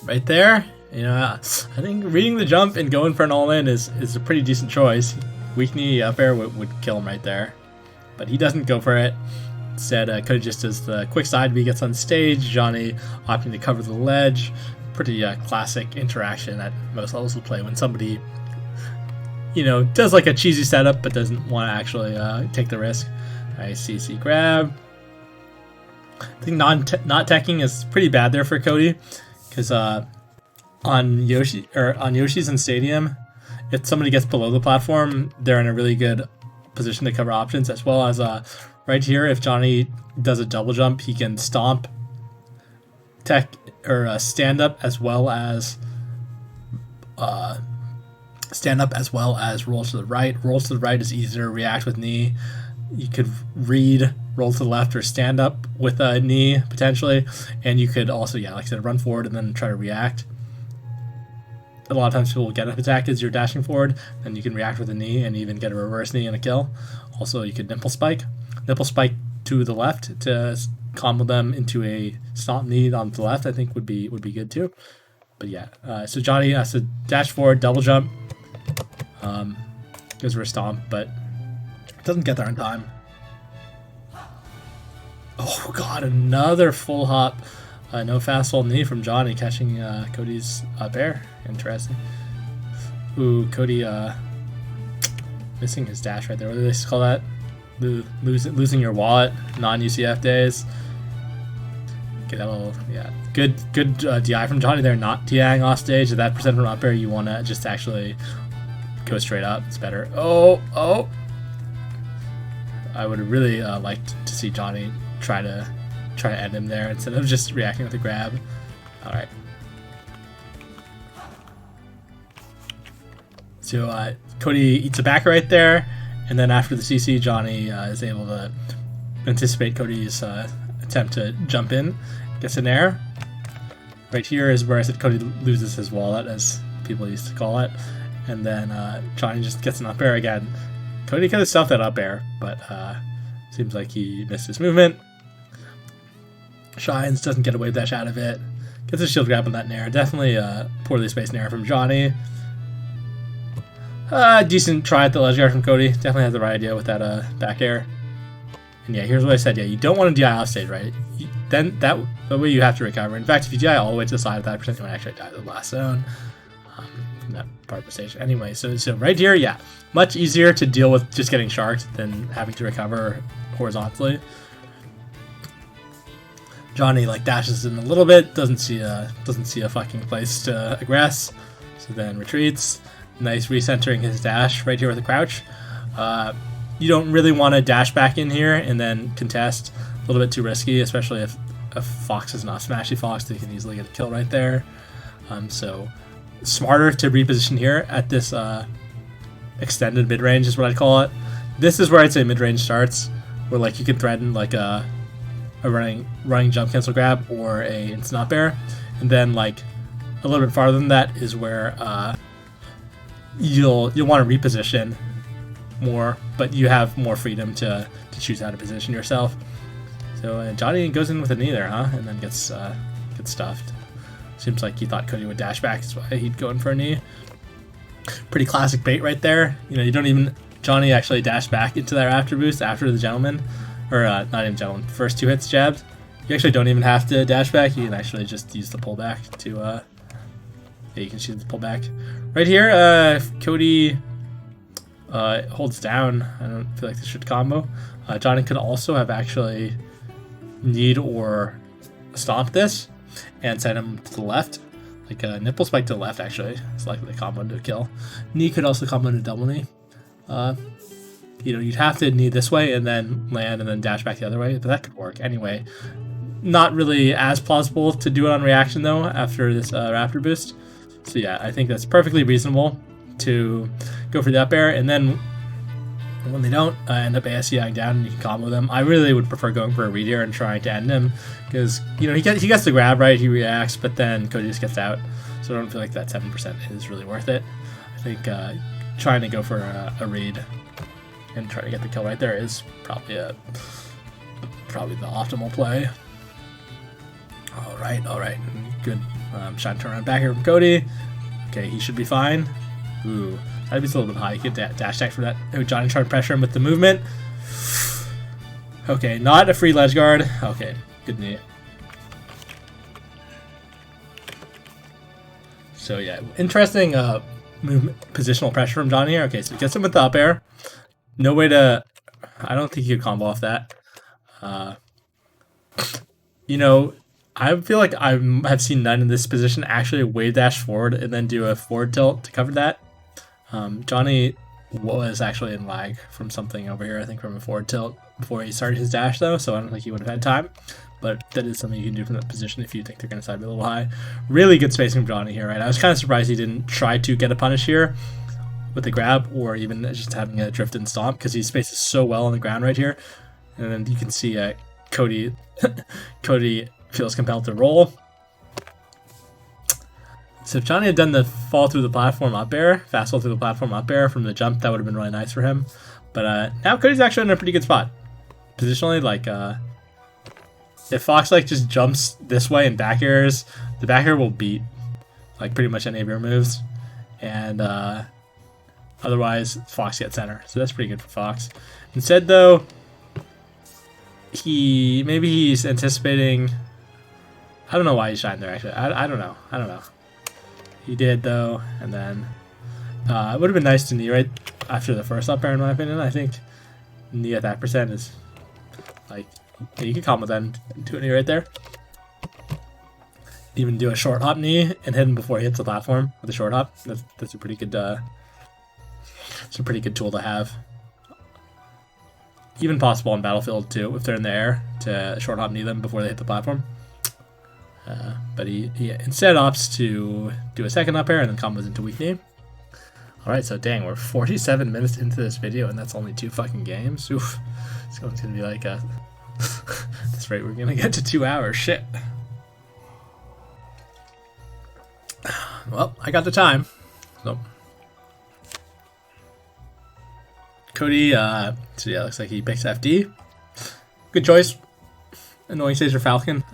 Right there, you know, I think reading the jump and going for an all-in is a pretty decent choice. Weak knee up air would kill him right there, but he doesn't go for it. Instead, Cody just does the quick side B, gets on stage. Johnny opting to cover the ledge. Pretty classic interaction that most levels will play when somebody, you know, does like a cheesy setup but doesn't want to actually take the risk. Nice CC grab. I think not teching is pretty bad there for Cody, because on Yoshi's in Stadium, if somebody gets below the platform, they're in a really good position to cover options, as well as right here, if Johnny does a double jump, he can stomp, tech, or stand up as well as roll to the right. Roll to the right is easier to react with knee. You could read roll to the left or stand up with a knee potentially, and you could also, yeah, like I said, run forward and then try to react. A lot of times people will get an attack as you're dashing forward, then you can react with a knee and even get a reverse knee and a kill. Also, you could nipple spike to the left to combo them into a stomp knee on the left. I think would be good too. But yeah, so Johnny has to dash forward, double jump, goes for a stomp, but doesn't get there in time. Oh god, another full hop. No fast hold knee from Johnny, catching Cody's up air. Interesting. Ooh, Cody missing his dash right there. What do they call that? Losing your wallet, non-UCF days. Get a little, yeah. Good DI from Johnny there, not DIing off stage. At that percent from up air, you want to just actually go straight up. It's better. Oh! I would have really liked to see Johnny try to end him there instead of just reacting with a grab. All right. So Cody eats a back right there, and then after the CC, Johnny is able to anticipate Cody's attempt to jump in, gets an air. Right here is where I said Cody loses his wallet, as people used to call it, and then Johnny just gets an up air again. Cody could have stuffed that up air, but seems like he missed his movement. Shines, doesn't get a wave dash out of it. Gets a shield grab on that nair. Definitely a poorly spaced nair from Johnny. Decent try at the ledge guard from Cody. Definitely has the right idea with that back air. And yeah, here's what I said. Yeah, you don't want to DI off stage, right? Then that way you have to recover. In fact, if you DI all the way to the side of that percent, you might actually die to the last zone. From that part of the stage. Anyway, so right here, yeah, much easier to deal with just getting sharked than having to recover horizontally. Johnny like dashes in a little bit, doesn't see a fucking place to aggress, so then retreats. Nice recentering his dash right here with a crouch. You don't really want to dash back in here and then contest. A little bit too risky, especially if Fox is not Smashy Fox, they can easily get a kill right there. So smarter to reposition here at this extended mid-range is what I'd call it. This is where I'd say mid-range starts, where like you can threaten like a running jump cancel grab or a instant up air, and then like a little bit farther than that is where you'll want to reposition more, but you have more freedom to choose how to position yourself. So Johnny goes in with a knee there, huh? And then gets stuffed. Seems like he thought Cody would dash back, that's why he'd go in for a knee. Pretty classic bait right there. You know, you don't even, Johnny actually dashed back into that after boost after the gentleman, or not even gentleman, first two hits jabbed. You actually don't even have to dash back, you can actually just use the pullback to, yeah, you can choose the pullback. Right here, if Cody holds down, I don't feel like this should combo. Johnny could also have actually need or stomp this and send him to the left, like a nipple spike to the left. Actually, it's likely to combo into a kill. Knee could also combo into double knee. You know, you'd have to knee this way and then land and then dash back the other way, but that could work anyway. not really as plausible to do it on reaction though after this Raptor boost. So yeah, I think that's perfectly reasonable to go for the up air, and then when they don't end up ASCIing down and you can combo them. I really would prefer going for a read here and trying to end him, because he gets the grab right, he reacts, but then Cody just gets out. So I don't feel like that 7% is really worth it. I think trying to go for a read and try to get the kill right there is probably the optimal play. All right, good shot turn around back here from Cody. Okay, he should be fine. Ooh, that'd be a little bit high. You get dash attack for that. Oh, Johnny trying to pressure him with the movement. Okay, not a free ledge guard. Okay, good knee. So yeah, interesting movement, positional pressure from Johnny here. Okay, so he gets him with the up air. No way to... I don't think he could combo off that. You know, I feel like I have seen none in this position actually wave dash forward and then do a forward tilt to cover that. Johnny was actually in lag from something over here, I think from a forward tilt before he started his dash though, so I don't think he would have had time. But that is something you can do from that position if you think they're going to side be a little high. Really good spacing from Johnny here, right? I was kind of surprised he didn't try to get a punish here with the grab, or even just having a drift and stomp, because he spaces so well on the ground right here. And then you can see Cody Cody feels compelled to roll. So if Johnny had done the fall through the platform up air, fast fall through the platform up air from the jump, that would have been really nice for him. But now Cody's actually in a pretty good spot. Positionally, like, if Fox like just jumps this way and back airs, the back air will beat like pretty much any of your moves. And otherwise, Fox gets center. So that's pretty good for Fox. Instead though, maybe he's anticipating... I don't know why he shined there actually. I don't know. He did though, and then it would have been nice to knee right after the first up air in my opinion. I think knee at that percent is like, yeah, you can combo then do a knee right there. Even do a short hop knee and hit him before he hits the platform with a short hop. That's a pretty good it's a pretty good tool to have. Even possible on Battlefield too, if they're in the air, to short hop knee them before they hit the platform. But he instead opts to do a second up air and then combos into weak knee. Alright, so dang, we're 47 minutes into this video and that's only 2 fucking games. Oof. It's going to be like a... That's right, we're gonna get to 2 hours. Shit. Well, I got the time. So Cody, so yeah, looks like he picks FD. Good choice. Annoying stage for Falcon.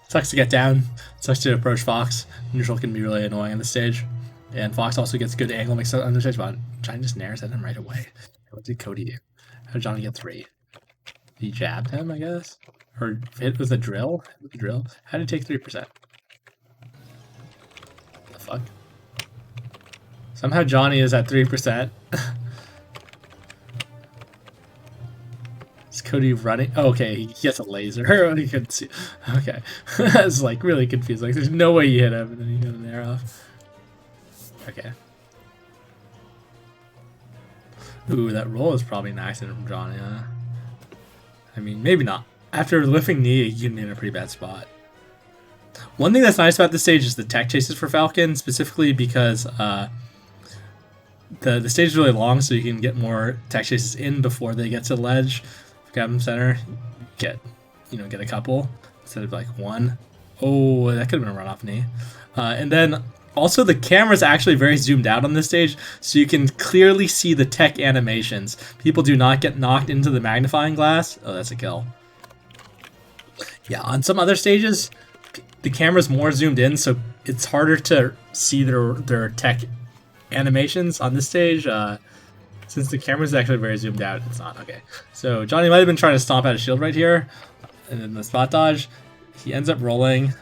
Sucks to get down. Sucks to approach Fox. Neutral can be really annoying on this stage. And Fox also gets good angle mix on the stage, but Johnny just nares at him right away. What did Cody do? How did Johnny get 3? He jabbed him, I guess? Or hit with a drill? How did he take 3%? What the fuck? Somehow Johnny is at 3%. Is Cody running? Oh, okay, he gets a laser. He couldn't see. Okay. I was like really confused. Like, there's no way you hit him and then you got an air off. Okay. Ooh, that roll is probably an accident from Johnny, huh? I mean, maybe not. After lifting knee, you can be in a pretty bad spot. One thing that's nice about this stage is the tech chases for Falcon, specifically because the stage is really long, so you can get more tech chases in before they get to the ledge. Grab them center, get a couple instead of like one. Oh, that could have been a run-off knee. And then also the camera's actually very zoomed out on this stage, so you can clearly see the tech animations. People do not get knocked into the magnifying glass. Oh, that's a kill. Yeah, on some other stages, the camera's more zoomed in, so it's harder to see their tech animations. On this stage, since the camera's actually very zoomed out, it's not. Okay, so Johnny might have been trying to stomp out a shield right here, and then the spot dodge. He ends up rolling.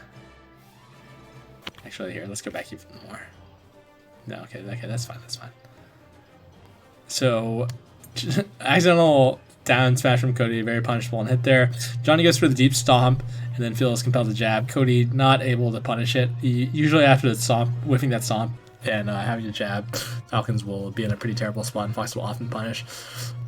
Actually, here, let's go back even more. No, okay, that's fine, So, accidental down smash from Cody, very punishable and hit there. Johnny goes for the deep stomp, and then feels compelled to jab. Cody not able to punish it. Usually after the stomp, whiffing that stomp, and having to jab, Falcons will be in a pretty terrible spot, and Fox will often punish.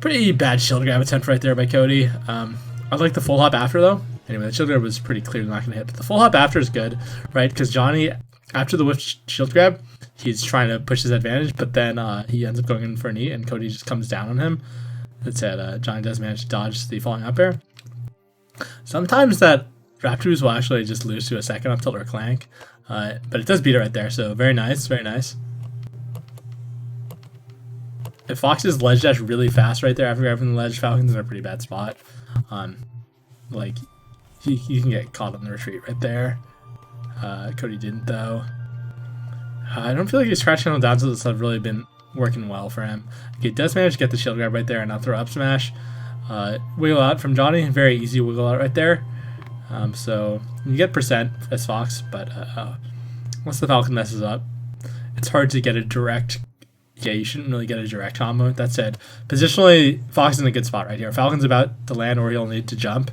Pretty bad shield grab attempt right there by Cody. I like the full hop after, though. Anyway, the shield grab was pretty clearly not going to hit, but the full hop after is good, right? Because Johnny, after the whiff shield grab, he's trying to push his advantage, but then he ends up going in for a knee, and Cody just comes down on him. That said, Johnny does manage to dodge the falling up air. Sometimes that Raptors will actually just lose to a second up tilt or clank, but it does beat it right there, so very nice, very nice. If Fox is ledge dash really fast right there after grabbing the ledge, Falcon's in a pretty bad spot. Like, he can get caught on the retreat right there. Cody didn't, though. I don't feel like his crouch channel down tilts have really been working well for him. Okay, does manage to get the shield grab right there and not throw up smash. Wiggle out from Johnny, very easy wiggle out right there. So you get percent as Fox, but once the Falcon messes up, it's hard to get a direct. Yeah, you shouldn't really get a direct combo. That said, positionally, Fox is in a good spot right here. Falcon's about to land, or he'll need to jump.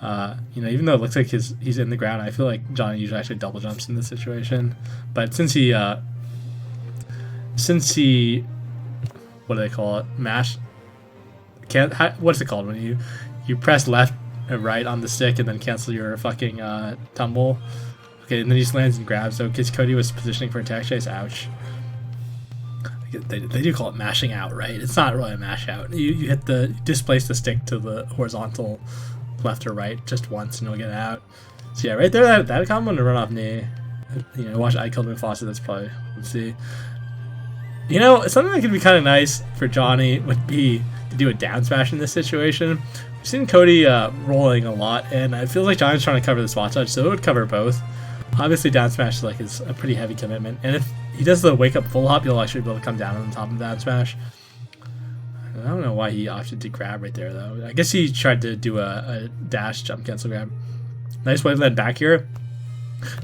You know, even though it looks like he's in the ground, I feel like Johnny usually actually double jumps in this situation. But since he what do they call it? Mash. What's it called when you press left and right on the stick and then cancel your fucking tumble? Okay, and then he just lands and grabs. So because Cody was positioning for attack chase, ouch. They do call it mashing out, right? It's not really a mash out. You displace the stick to the horizontal left or right just once and you'll get out. So yeah, right there, that combo to run off knee. You know, watch I killed him faster. That's probably, let's see. You know, something that could be kind of nice for Johnny would be to do a down smash in this situation. We've seen Cody rolling a lot, and it feels like Johnny's trying to cover the spot touch, so it would cover both. Obviously, down smash is a pretty heavy commitment, and if he does the wake up full hop, you'll actually be able to come down on the top of down smash. I don't know why he opted to grab right there, though. I guess he tried to do a dash jump cancel grab. Nice wave land back here.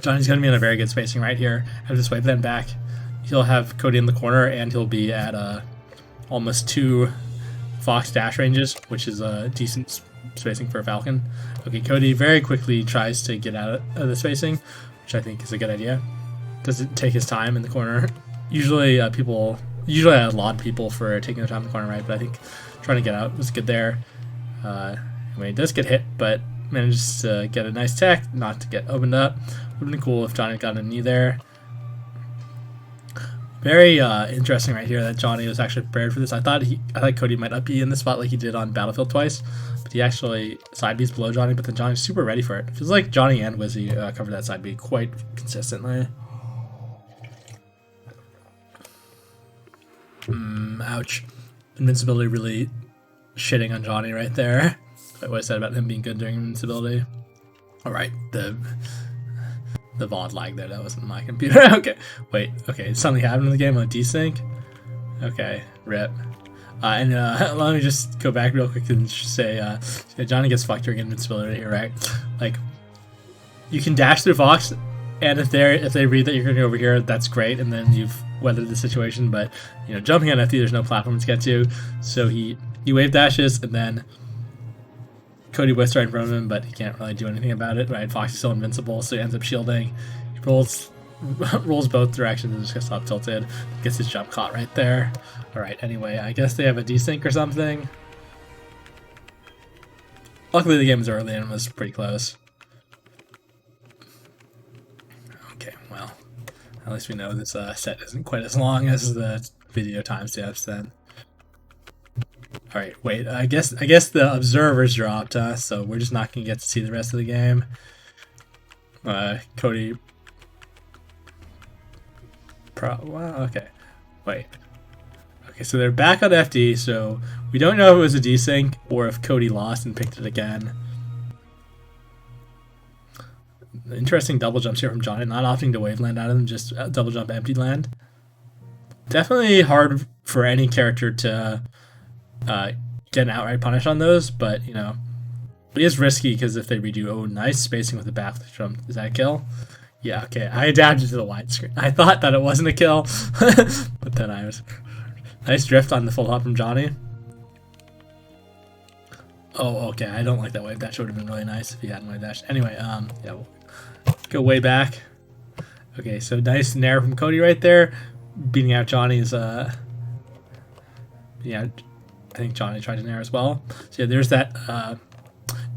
Johnny's going to be in a very good spacing right here. Have this wave land back. He'll have Cody in the corner, and he'll be at almost 2 Fox dash ranges, which is a decent spacing for a Falcon. Okay, Cody very quickly tries to get out of the spacing, which I think is a good idea. Doesn't take his time in the corner. Usually I laud people for taking their time in the corner, right? But I think trying to get out was good there. I mean, he does get hit, but manages to get a nice tech, not to get opened up. Would have been cool if Johnny got a knee there. Very interesting right here that Johnny was actually prepared for this. I thought Cody might up be in this spot like he did on Battlefield twice, but he actually side B's below Johnny, but then Johnny's super ready for it. Feels like Johnny and Wizzy covered that side B quite consistently. Ouch. Invincibility really shitting on Johnny right there. What I said about him being good during invincibility. Alright, the VOD lag there, that wasn't my computer. Okay, wait, okay, something happened in the game on desync? Okay, rip. And let me just go back real quick and say, Johnny gets fucked during invincibility here, right? Like, you can dash through Fox, and if they read that you're going to go over here, that's great, and then you've weathered the situation, but, you know, jumping on FD, there's no platform to get to, so he wave dashes, and then Cody whiffs right in front of him, but he can't really do anything about it, right? Fox is still invincible, so he ends up shielding. He rolls both directions and just gets up tilted. Gets his jump caught right there. Alright, anyway, I guess they have a desync or something. Luckily the game was early and was pretty close. Okay, well, at least we know this set isn't quite as long as the video timestamps then. Alright, wait, I guess the observers dropped, so we're just not going to get to see the rest of the game. Cody... Wow, okay. Wait. Okay, so they're back on FD, so we don't know if it was a desync or if Cody lost and picked it again. Interesting double jumps here from Johnny, not opting to wave land out of them, just double jump empty land. Definitely hard for any character to get an outright punish on those, but you know, it is risky because if they redo, oh, nice spacing with the back jump. Is that a kill? Yeah, okay. I adapted to the widescreen. I thought that it wasn't a kill, but then I was nice drift on the full hop from Johnny. Oh, okay. I don't like that wave dash. Would have been really nice if he hadn't wave dashed. Anyway, yeah, we'll go way back. Okay, so nice nair from Cody right there, beating out Johnny's. Yeah, I think Johnny tried to nair as well. So yeah, there's that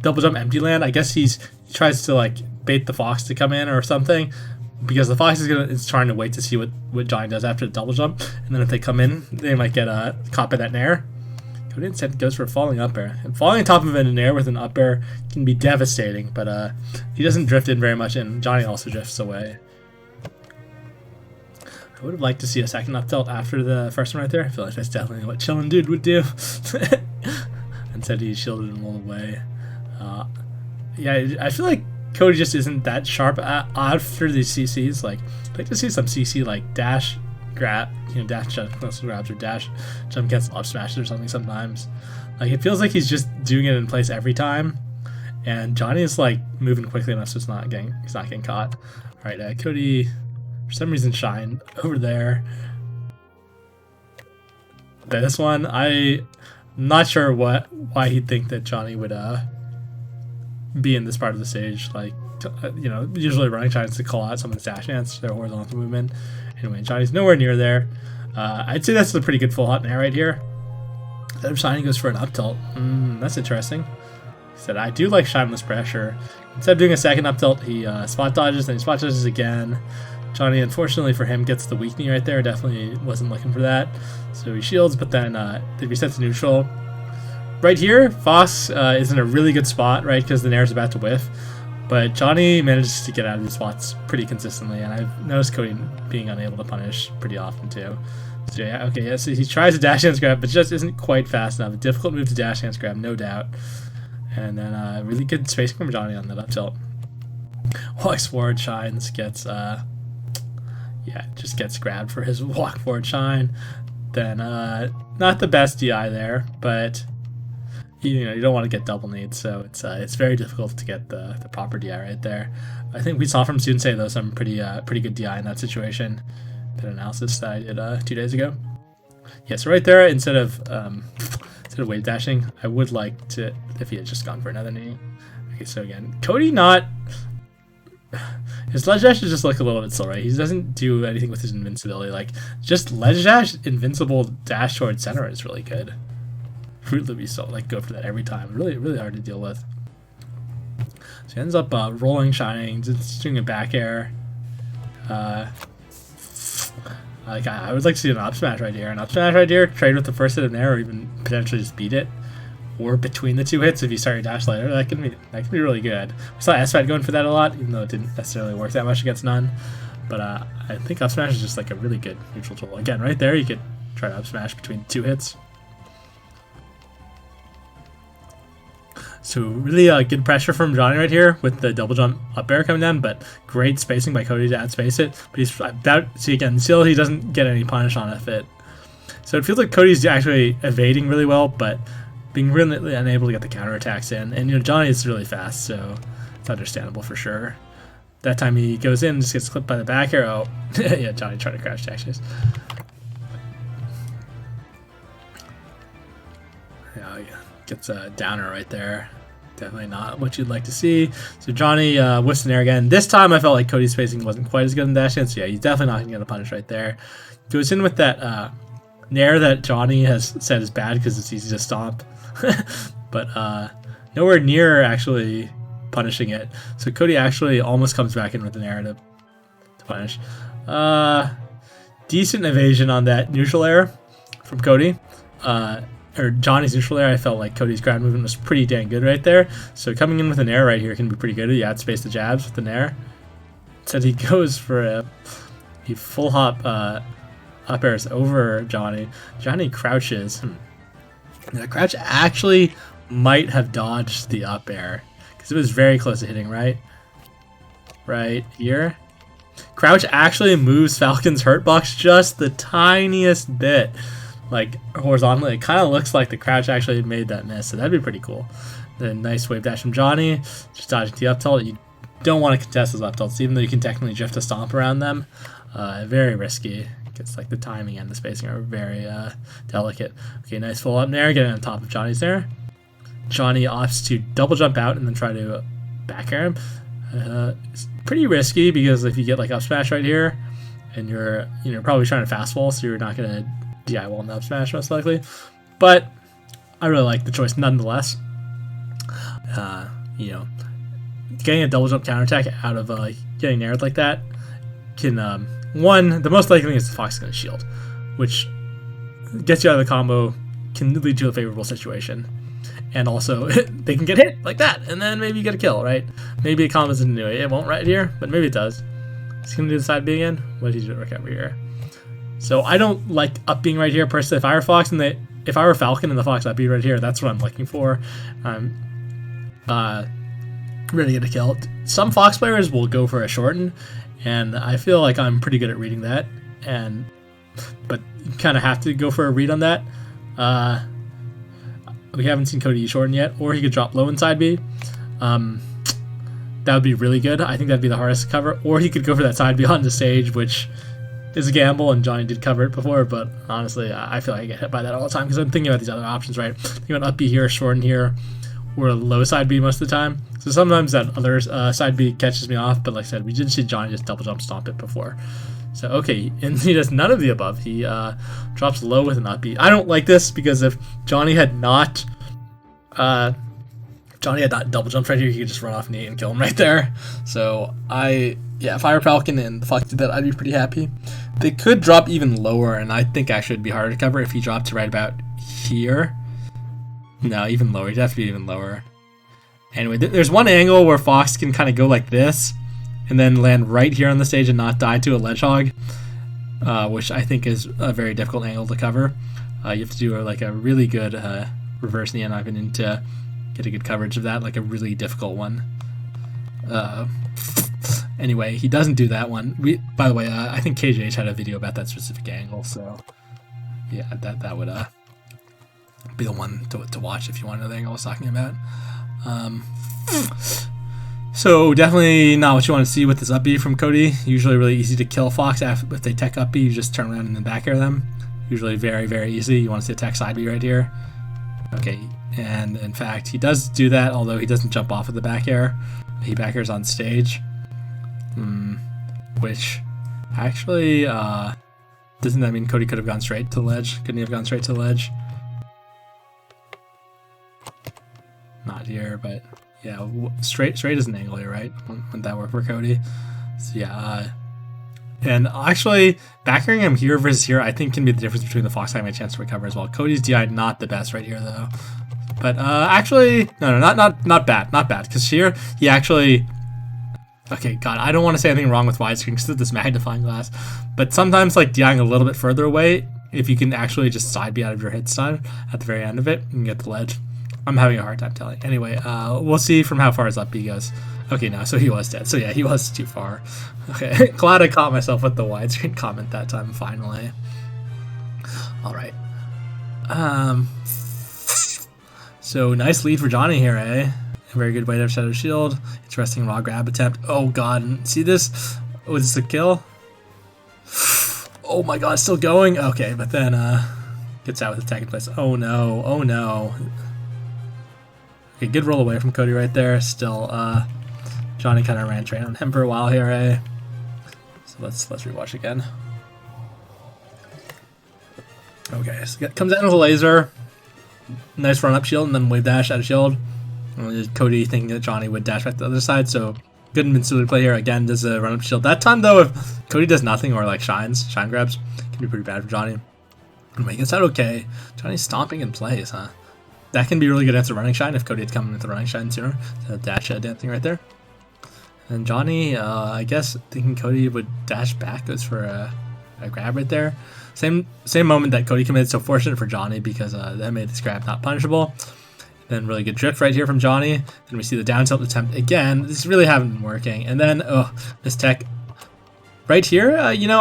double jump empty land. I guess he tries to like bait the fox to come in or something, because the fox is trying to wait to see what Johnny does after the double jump, and then if they come in, they might get caught by that nair. Cody instead goes for a falling up air. And falling on top of an air with an up air can be devastating, but he doesn't drift in very much, and Johnny also drifts away. I would have liked to see a second up tilt after the first one right there. I feel like that's definitely what Chillin' Dude would do. Instead, he shielded him all the way. Yeah, I feel like Cody just isn't that sharp after these CCs. Like, I'd like to see some CC like dash grab, dash jump grabs or dash jump gets up smashes or something sometimes. Like, it feels like he's just doing it in place every time, and Johnny is like moving quickly enough so he's not getting caught. All right, Cody for some reason shined over there. Okay, this one I'm not sure why he'd think that Johnny would be in this part of the stage. Like, usually running tries to call out some of the dash dance, their horizontal movement. Anyway, Johnny's nowhere near there. I'd say that's a pretty good full hop nair right here. Instead of shining, goes for an up tilt. That's interesting. He said, I do like shineless pressure. Instead of doing a second up tilt, he spot dodges, then he spot dodges again. Johnny, unfortunately for him, gets the weak knee right there. Definitely wasn't looking for that. So he shields, but then they reset to neutral. Right here, Fox is in a really good spot, right, because the nair is about to whiff. But Johnny manages to get out of these spots pretty consistently, and I've noticed Cody being unable to punish pretty often too. So yeah, okay, yeah, so he tries a dash hands grab, but just isn't quite fast enough. A difficult move to dash hands grab, no doubt. And then really good spacing from Johnny on that up tilt. Walks forward, shines, gets just gets grabbed for his walk forward shine. Then not the best DI there, but you don't want to get double kneed, so it's very difficult to get the proper DI right there. I think we saw from S2J though some pretty good DI in that situation. That analysis that I did 2 days ago. Yeah, so right there, instead of wave dashing, I would like to if he had just gone for another knee. Okay, so again, Cody not. His ledge dash is just like a little bit slow, right? He doesn't do anything with his invincibility. Like, just ledge dash, invincible dash towards center is really good. Fruit Loop, so like go for that every time. Really, really hard to deal with. So he ends up rolling, shining, just doing a back air. Like I would like to see an up smash right here. An up smash right here, trade with the first hit of nair, or even potentially just beat it. Or between the two hits if you start your dash later. That can be really good. We saw SFAT going for that a lot, even though it didn't necessarily work that much against none. But I think up smash is just like a really good neutral tool. Again, right there, you could try to up smash between two hits. So really good pressure from Johnny right here with the double jump up air coming down, but great spacing by Cody to outspace it. But he's about, see again, still he doesn't get any punish on it. So it feels like Cody's actually evading really well, but being really unable to get the counterattacks in. And Johnny is really fast, so it's understandable for sure. That time he goes in, just gets clipped by the back arrow. Yeah, Johnny tried to crouch attack chase. Yeah, gets a downer right there. Definitely not what you'd like to see. So Johnny whiffs an air again. This time I felt like Cody's spacing wasn't quite as good in dash dance. So yeah, he's definitely not going to get a punish right there. Goes in with that nair that Johnny has said is bad because it's easy to stomp. But nowhere near actually punishing it. So Cody actually almost comes back in with an air to punish. Decent evasion on that neutral air from Cody. Or Johnny's neutral air. I felt like Cody's ground movement was pretty dang good right there. So coming in with an air right here can be pretty good. You outspace the jabs with an air. Instead he goes for a full hop up airs over Johnny. Johnny crouches. The crouch actually might have dodged the up air because it was very close to hitting right here. Crouch actually moves Falcon's hurt box just the tiniest bit, like horizontally. It kind of looks like the crouch actually made that miss, so that'd be pretty cool. Then nice wave dash from Johnny, just dodging the up tilt. You don't want to contest those up tilts, even though you can technically drift a stomp around them. Very risky. It's like the timing and the spacing are very delicate. Okay, nice full up there, getting on top of Johnny's there. Johnny opts to double jump out and then try to back air him. It's pretty risky because if you get like up smash right here, and you're probably trying to fast fall, so you're not gonna DI wall in the up smash most likely. But I really like the choice nonetheless. You know, getting a double jump counterattack out of getting nared like that can, one, the most likely thing is the Fox is going to shield, which gets you out of the combo, can lead to a favorable situation. And also, they can get hit like that, and then maybe you get a kill, right? Maybe it combos into it. It won't right here, but maybe it does. It's going to do the side B again. What did he do to recover here? So I don't like up being right here personally. If I were Fox and if I were Falcon and the Fox up be right here, that's what I'm looking for. I'm ready to get a kill. Some Fox players will go for a shorten, and I feel like I'm pretty good at reading that. But you kind of have to go for a read on that. We haven't seen Cody shorten yet, or he could drop low inside B. That would be really good. I think that'd be the hardest to cover. Or he could go for that side B on the stage, which is a gamble, and Johnny did cover it before, but honestly, I feel like I get hit by that all the time because I'm thinking about these other options, right? Thinking about up B here, shorten here, or a low side B most of the time. So sometimes that other side B catches me off, but like I said, we did see Johnny just double jump stomp it before. So, okay, and he does none of the above. He drops low with an up B. I don't like this because if Johnny had not double jumped right here, he could just run off knee and kill him right there. So if I were Falcon and the Fox did that, I'd be pretty happy. They could drop even lower, and I think actually it'd be harder to cover if he dropped to right about here. No, even lower. He'd have to be even lower. Anyway, there's one angle where Fox can kind of go like this and then land right here on the stage and not die to a ledge hog, which I think is a very difficult angle to cover. You have to do like a really good reverse knee, and I've been into get a good coverage of that, like a really difficult one. Anyway, he doesn't do that one. By the way, I think KJH had a video about that specific angle, so yeah, that would be the one to watch if you want to know the angle I was talking about. So definitely not what you want to see with this up B from Cody. Usually really easy to kill Fox if they tech up B. You just turn around and then back air them. Usually very, very easy. You want to see a tech side B right here. Okay, and in fact, he does do that, although he doesn't jump off of the back air. He back airs on stage. Which actually, doesn't that mean Cody could have gone straight to the ledge? Couldn't he have gone straight to the ledge? Not here, but yeah, straight is an angle here, right? Wouldn't that work for Cody? So yeah, and actually, back airing him here versus here, I think can be the difference between the Fox having a chance to recover as well. Cody's DI not the best right here though, but actually, no, not bad, because here he actually. Okay, God, I don't want to say anything wrong with widescreen because of this magnifying glass, but sometimes like DIing a little bit further away, if you can actually just side B out of your hit stun at the very end of it, you can get the ledge. I'm having a hard time telling. Anyway, we'll see from how far his up B goes. Okay, no, so he was dead. So yeah, he was too far. Okay, glad I caught myself with the widescreen comment that time, finally. All right. So nice lead for Johnny here, eh? A very good way to have Shadow Shield. Interesting raw grab attempt. Oh god, and see this? Was this a kill? Oh my god, still going? Okay, but then gets out with the tag in place. Oh no, oh no. Okay, good roll away from Cody right there. Still, Johnny kind of ran train on him for a while here, eh? So let's rewatch again. Okay, so comes out with a laser. Nice run up shield and then wave dash out of shield. Cody thinking that Johnny would dash back to the other side, so good invincibility play here. Again, does a run up shield. That time though, if Cody does nothing or like shine grabs, can be pretty bad for Johnny. Anyway, gets out okay. Johnny's stomping in place, huh? That can be really good against a running shine if Cody had come in with the running shine sooner. So dash dancing right there. And Johnny, I guess thinking Cody would dash back, goes for a grab right there. Same moment that Cody committed, so fortunate for Johnny because that made this grab not punishable. Then really good drift right here from Johnny. Then we see the down tilt attempt again. This really haven't been working. And then, oh, this tech right here. You know,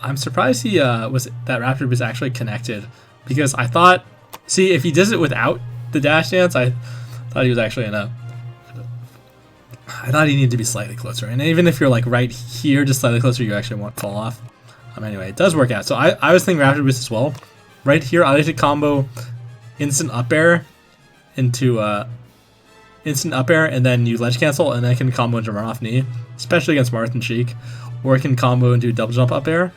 I'm surprised he that Raptor was actually connected because I thought, see, if he does it without the dash dance, I thought he was actually in a. I thought he needed to be slightly closer, and even if you're like right here, just slightly closer, you actually won't fall off. Anyway, it does work out. So I was thinking Raptor boost as well. Right here, I like to combo instant up air into instant up air, and then you ledge cancel, and then I can combo into run off knee, especially against Marth and Sheik, or I can combo into double jump up air.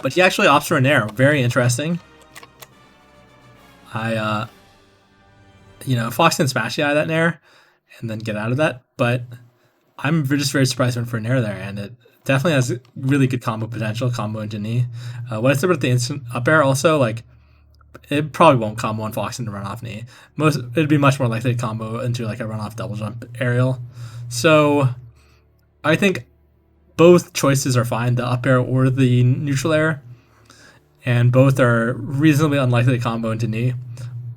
But he actually opts for a nair. Very interesting. you know, Fox can smash the eye that nair and then get out of that, but I'm just very surprised went for a nair there, and it definitely has really good combo potential, combo into knee. What I said about the instant up air also, like, it probably won't combo on Fox into run off knee. It'd be much more likely to combo into like a run off double jump aerial. So I think both choices are fine, the up air or the neutral air, and both are reasonably unlikely to combo into knee,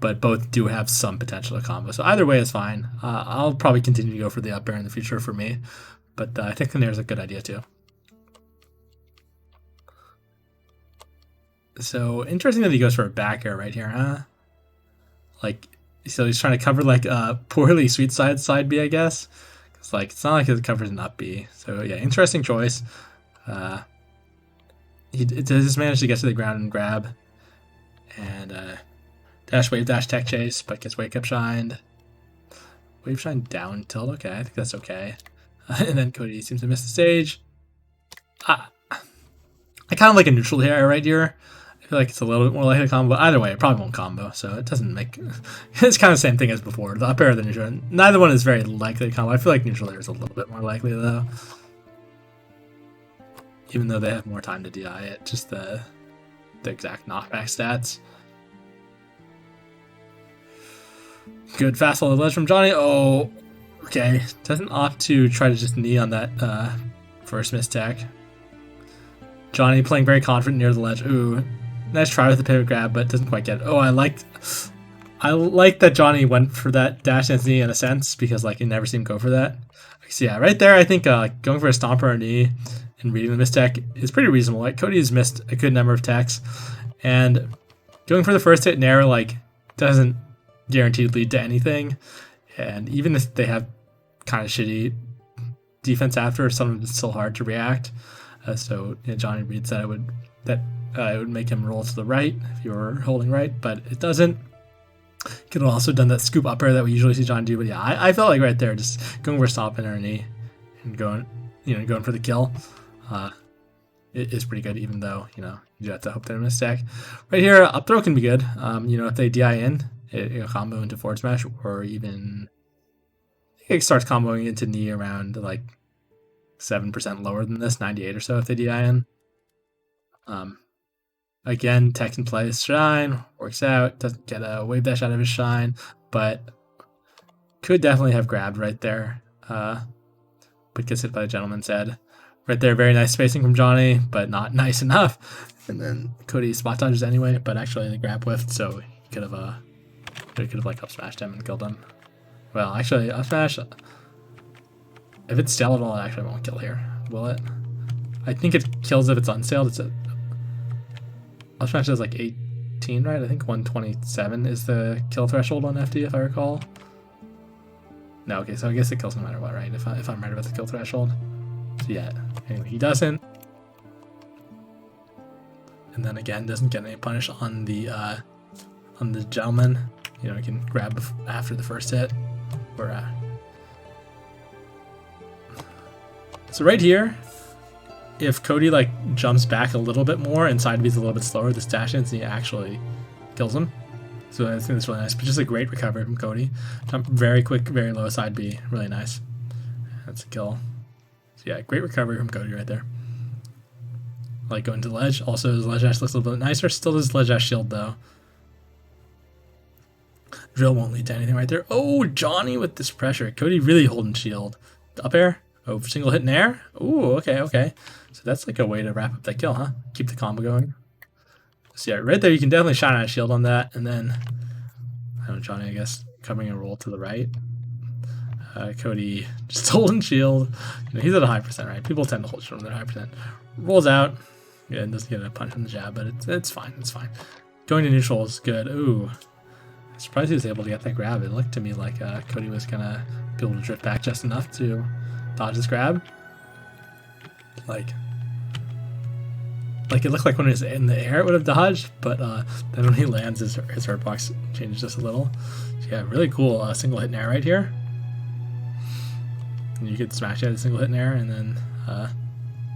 but both do have some potential to combo. So either way is fine. I'll probably continue to go for the up air in the future for me, but I think the nair is a good idea too. So interesting that he goes for a back air right here, huh? Like, so he's trying to cover like a poorly sweet side B, I guess. It's like, it's not like it covers an up B. So yeah, interesting choice. He just managed to get to the ground and grab, and dash wave dash tech chase, but gets wake up shined. Wave shine down tilt. Okay, I think that's okay. And then Cody seems to miss the stage. I kind of like a neutral air right here. I feel like it's a little bit more likely to combo, but either way, it probably won't combo, so it doesn't make... It's kind of the same thing as before, the up air or the neutral. Neither one is very likely to combo. I feel like neutral air is a little bit more likely, though. Even though they have more time to DI it, just the exact knockback stats. Good fast on the ledge from Johnny. Oh, okay. Doesn't opt to try to just knee on that first mistech. Johnny playing very confident near the ledge. Ooh, nice try with the pivot grab, but doesn't quite get it. Oh, I like that Johnny went for that dash dance knee in a sense, because like you never see him go for that. So yeah, right there, I think going for a stomper or knee and reading the mistech is pretty reasonable. Like Cody has missed a good number of techs, and going for the first hit nair like doesn't guaranteed lead to anything. And even if they have kind of shitty defense after, some of it's still hard to react. So you know, Johnny reads that it would make him roll to the right if you were holding right, but it doesn't. Could have also done that scoop up air that we usually see Johnny do, but yeah, I felt like right there, just going for a stop in or knee and going for the kill, it is pretty good. Even though you do have to hope they're a mistake. Right here, up throw can be good. If they DI in, it combo into forward smash, or even it starts comboing into knee around like 7% lower than this, 98 or so if they DI in. Again, tech in play, shine, works out, doesn't get a wave dash out of his shine, but could definitely have grabbed right there, but gets hit by the gentleman's head. Right there, very nice spacing from Johnny, but not nice enough. And then Cody spot dodges anyway, but actually the grab whiffed, so he could have like up smashed him and killed him. Well, actually, up smash, if it's stale at all, it actually won't kill here, will it? I think it kills if it's unsailed. It's up smash is like 18, right? I think 127 is the kill threshold on FD, if I recall. No, okay, so I guess it kills no matter what, right? If I'm right about the kill threshold. So yeah, anyway, he doesn't. And then again, doesn't get any punish on the gentleman. He can grab after the first hit. So right here, if Cody like jumps back a little bit more and side B's a little bit slower, this dash dance he actually kills him. So I think that's really nice. But just a great recovery from Cody. Jump very quick, very low side B, really nice. That's a kill. So yeah, great recovery from Cody right there. Like going to the ledge. Also his ledge dash looks a little bit nicer. Still does ledge dash shield though. Drill won't lead to anything right there. Oh, Johnny with this pressure. Cody really holding shield. Up air. Oh, single hit in air. Ooh, okay. So that's like a way to wrap up that kill, huh? Keep the combo going. So yeah, right there you can definitely shine out a shield on that, and then Johnny, I guess, covering a roll to the right. Cody just holding shield. He's at a high percent, right? People tend to hold shield when they're high percent. Rolls out. Yeah, and doesn't get a punch on the jab, but it's fine. It's fine. Going to neutral is good. Ooh. I'm surprised he was able to get that grab. It looked to me like Cody was gonna be able to drift back just enough to dodge his grab. Like it looked like when he was in the air it would have dodged, but then when he lands his hurt box changes just a little. So yeah, really cool single hit in air right here. And you could smash it at a single hit in air and then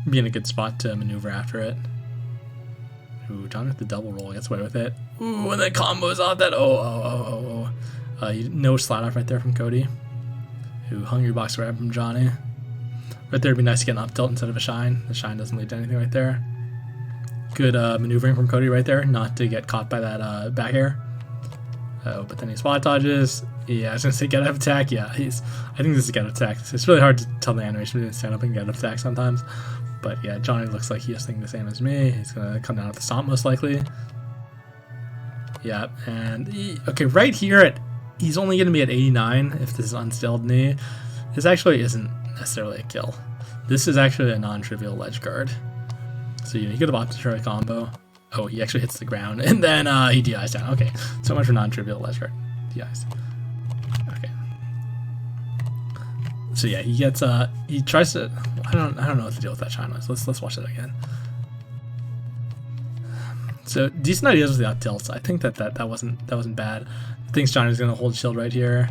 be in a good spot to maneuver after it. Ooh, John with the double roll gets away with it. Ooh, and then combos off that. Oh. No slide off right there from Cody, who hungry box grab from Johnny. Right there would be nice to get an up tilt instead of a shine. The shine doesn't lead to anything right there. Good maneuvering from Cody right there, not to get caught by that back air. Oh, but then he spot dodges. Yeah, I was gonna say get up attack. Yeah, I think this is get up attack. It's really hard to tell the animation between stand up and get up attack sometimes. But yeah, Johnny looks like he's thinking the same as me. He's gonna come down with the stomp most likely. Yeah, and okay, right here he's only gonna be at 89 if this is unstilled knee. This actually isn't necessarily a kill. This is actually a non-trivial ledge guard. So you could have opted for a combo. Oh, he actually hits the ground, and then he DIs down. Okay, so much for non-trivial ledge guard. DIs. Okay. So yeah, he gets he tries to. I don't know what to deal with that shine was. Let's watch that again. So decent ideas with the up tilts. I think that wasn't bad. I think Johnny's gonna hold shield right here.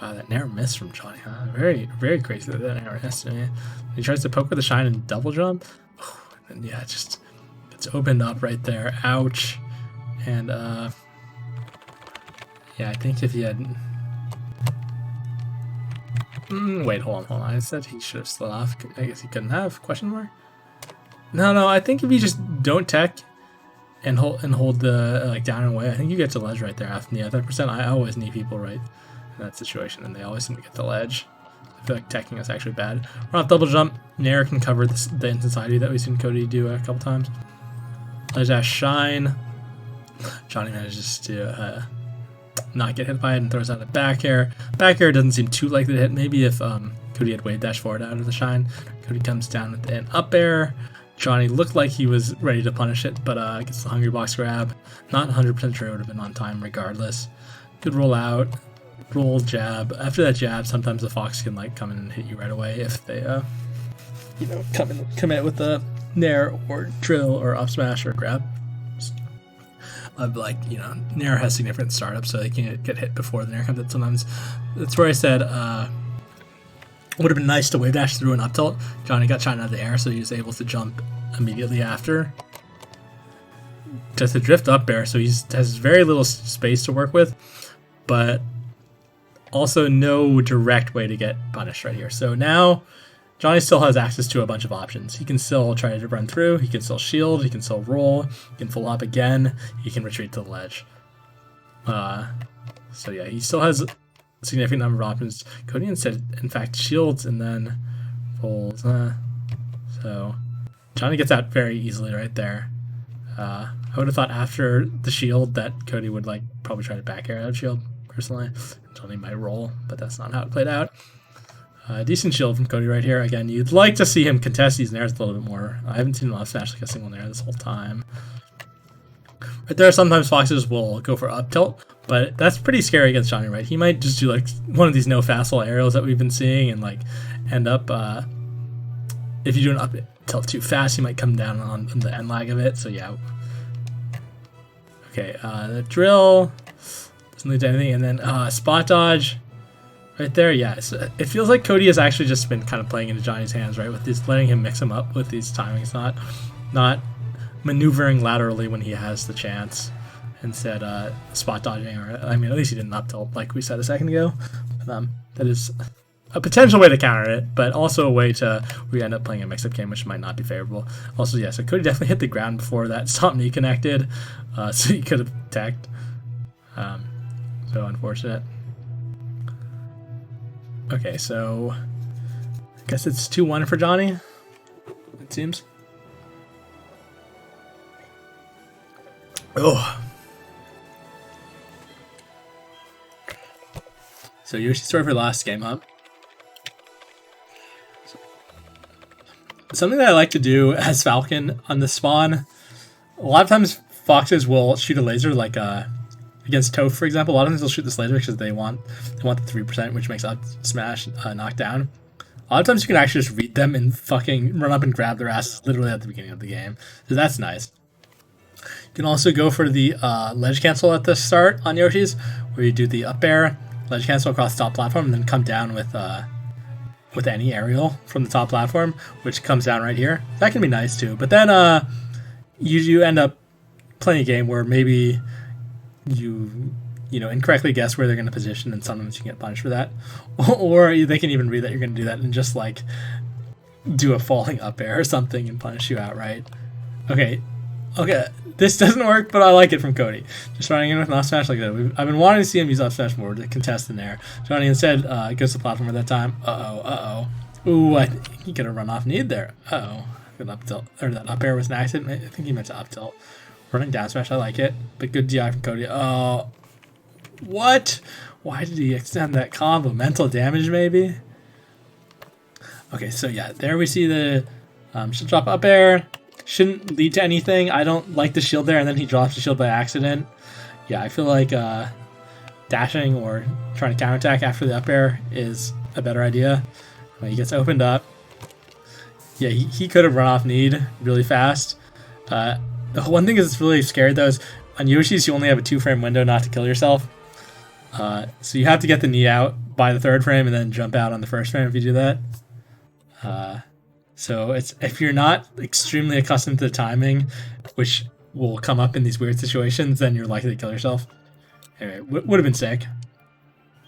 Wow, that narrow miss from Johnny, huh? Very, very crazy that narrow miss to me. He tries to poke with the shine and double jump. And yeah, just it's opened up right there. Ouch. And yeah, I think if he had wait, hold on. I said he should have slid off. I guess he couldn't have, question mark? No, I think if you just don't tech and hold the like down and away, I think you get to ledge right there after the other percent. I always need people right in that situation, and they always seem to get the ledge. I feel like teching is actually bad. We're off double jump. Nair can cover the insensitivity that we've seen Cody do a couple times. Ledge dash shine. Johnny manages to not get hit by it and throws out a back air. Back air doesn't seem too likely to hit. Maybe if Cody had wave dash forward out of the shine. Cody comes down with an up air. Johnny looked like he was ready to punish it, but gets the hungry box grab. Not 100% sure it would have been on time regardless. Good roll out. Roll jab. After that jab, sometimes the fox can like come in and hit you right away if they commit with a nair or drill or up smash or grab. Like nair has significant startup, so they can get hit before the nair comes in. Sometimes that's where I said would have been nice to wave dash through an up tilt. Johnny got shot out of the air, so he was able to jump immediately after. Just a drift up air, so he has very little space to work with, but also no direct way to get punished right here. So now Johnny still has access to a bunch of options. He can still try to run through, he can still shield, he can still roll, he can full up again, he can retreat to the ledge. So yeah, he still has a significant number of options. Cody instead, in fact, shields and then rolls. So Johnny gets out very easily right there. I would have thought after the shield that Cody would like probably try to back air out shield, personally. Johnny might roll, but that's not how it played out. Decent shield from Cody right here. Again, you'd like to see him contest these nairs a little bit more. I haven't seen him off smash like a single nair this whole time. Right there, sometimes foxes will go for up tilt, but that's pretty scary against Johnny, right? He might just do like one of these no fastball aerials that we've been seeing and like end up, if you do an up tilt too fast, he might come down on the end lag of it, so yeah. Okay, the drill doesn't lead to anything, and then spot dodge right there. Yeah, so it feels like Cody has actually just been kind of playing into Johnny's hands, right, with this, letting him mix him up with these timings, not maneuvering laterally when he has the chance, instead spot dodging, or I mean at least he didn't up tilt like we said a second ago. That is a potential way to counter it, but also a way to we end up playing a mix-up game, which might not be favorable. Also, yeah, so Cody definitely hit the ground before that stomp knee connected, so he could have teched. So unfortunate. Okay, so I guess it's 2-1 for Johnny, it seems. Oh. So Yoshi story for last game, huh? Something that I like to do as Falcon on the spawn, a lot of times foxes will shoot a laser like against Toph, for example. A lot of times they'll shoot this laser because they want the 3%, which makes up smash knock down. A lot of times you can actually just read them and fucking run up and grab their asses literally at the beginning of the game. So that's nice. You can also go for the ledge cancel at the start on Yoshi's, where you do the up air, ledge cancel across the top platform, and then come down with any aerial from the top platform, which comes down right here. That can be nice too. But then you end up playing a game where maybe you know, incorrectly guess where they're going to position, and sometimes you get punished for that. Or they can even read that you're going to do that and just like do a falling up air or something and punish you outright. Okay, this doesn't work, but I like it from Cody. Just running in with an up smash like that. I've been wanting to see him use up smash more to contest in there. Johnny instead goes to the platform at that time. Ooh, I think he could have run off need there. Good up tilt, or that up air was an accident. I think he meant to up tilt. Running down smash, I like it, but good DI from Cody. Oh, what? Why did he extend that combo? Mental damage, maybe? Okay, so yeah, there we see the should drop up air. Shouldn't lead to anything. I don't like the shield there, and then he drops the shield by accident. Yeah, I feel like dashing or trying to counterattack after the up air is a better idea. When he gets opened up, yeah, he could have run off need really fast. The one thing that's really scary though is on Yoshi's you only have a 2-frame window not to kill yourself. So you have to get the knee out by the 3rd frame and then jump out on the 1st frame if you do that. So it's if you're not extremely accustomed to the timing, which will come up in these weird situations, then you're likely to kill yourself. Anyway, would have been sick.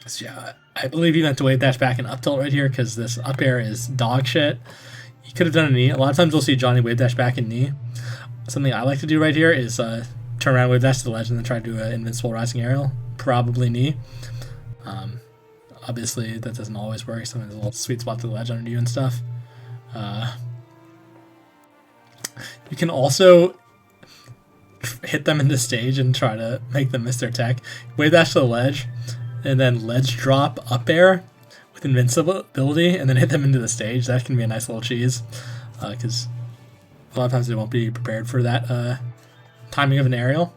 So yeah, I believe he meant to wave dash back and up tilt right here because this up air is dog shit. He could have done a knee. A lot of times we'll see Johnny wave dash back and knee. Something I like to do right here is turn around, wave dash to the ledge, and then try to do an invincible rising aerial. Probably knee. Obviously, that doesn't always work. Sometimes there's a little sweet spot to the ledge under you and stuff. You can also hit them in the stage and try to make them miss their tech. Wave dash to the ledge, and then ledge drop up air with invincibility, and then hit them into the stage. That can be a nice little cheese, because a lot of times they won't be prepared for that timing of an aerial.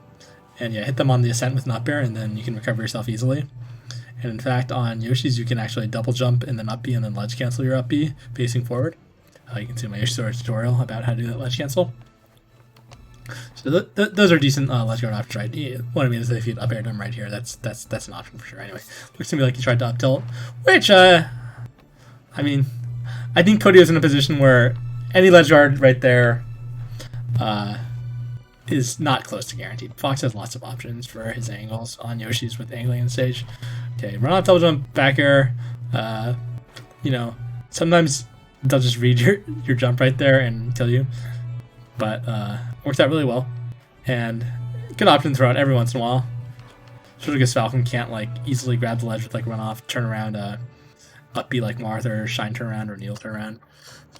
And yeah, hit them on the ascent with an up air, and then you can recover yourself easily. And in fact, on Yoshi's, you can actually double jump and then up B and then ledge cancel your up B facing forward. You can see my Yoshi Story tutorial about how to do that ledge cancel. So those are decent ledge guard options, right? What I mean is that if you up air them right here, that's an option for sure. Anyway, looks to me like he tried to up tilt, which I mean, I think Cody was in a position where any ledge guard right there is not close to guaranteed. Fox has lots of options for his angles on Yoshi's with angling on stage. Okay, run off double jump, back air. You know, sometimes they'll just read your jump right there and kill you. But works out really well. And good option to throw out every once in a while. Especially because Falcon can't like easily grab the ledge with like run off, turn around, up B like Martha, or shine turn around, or kneel turn around.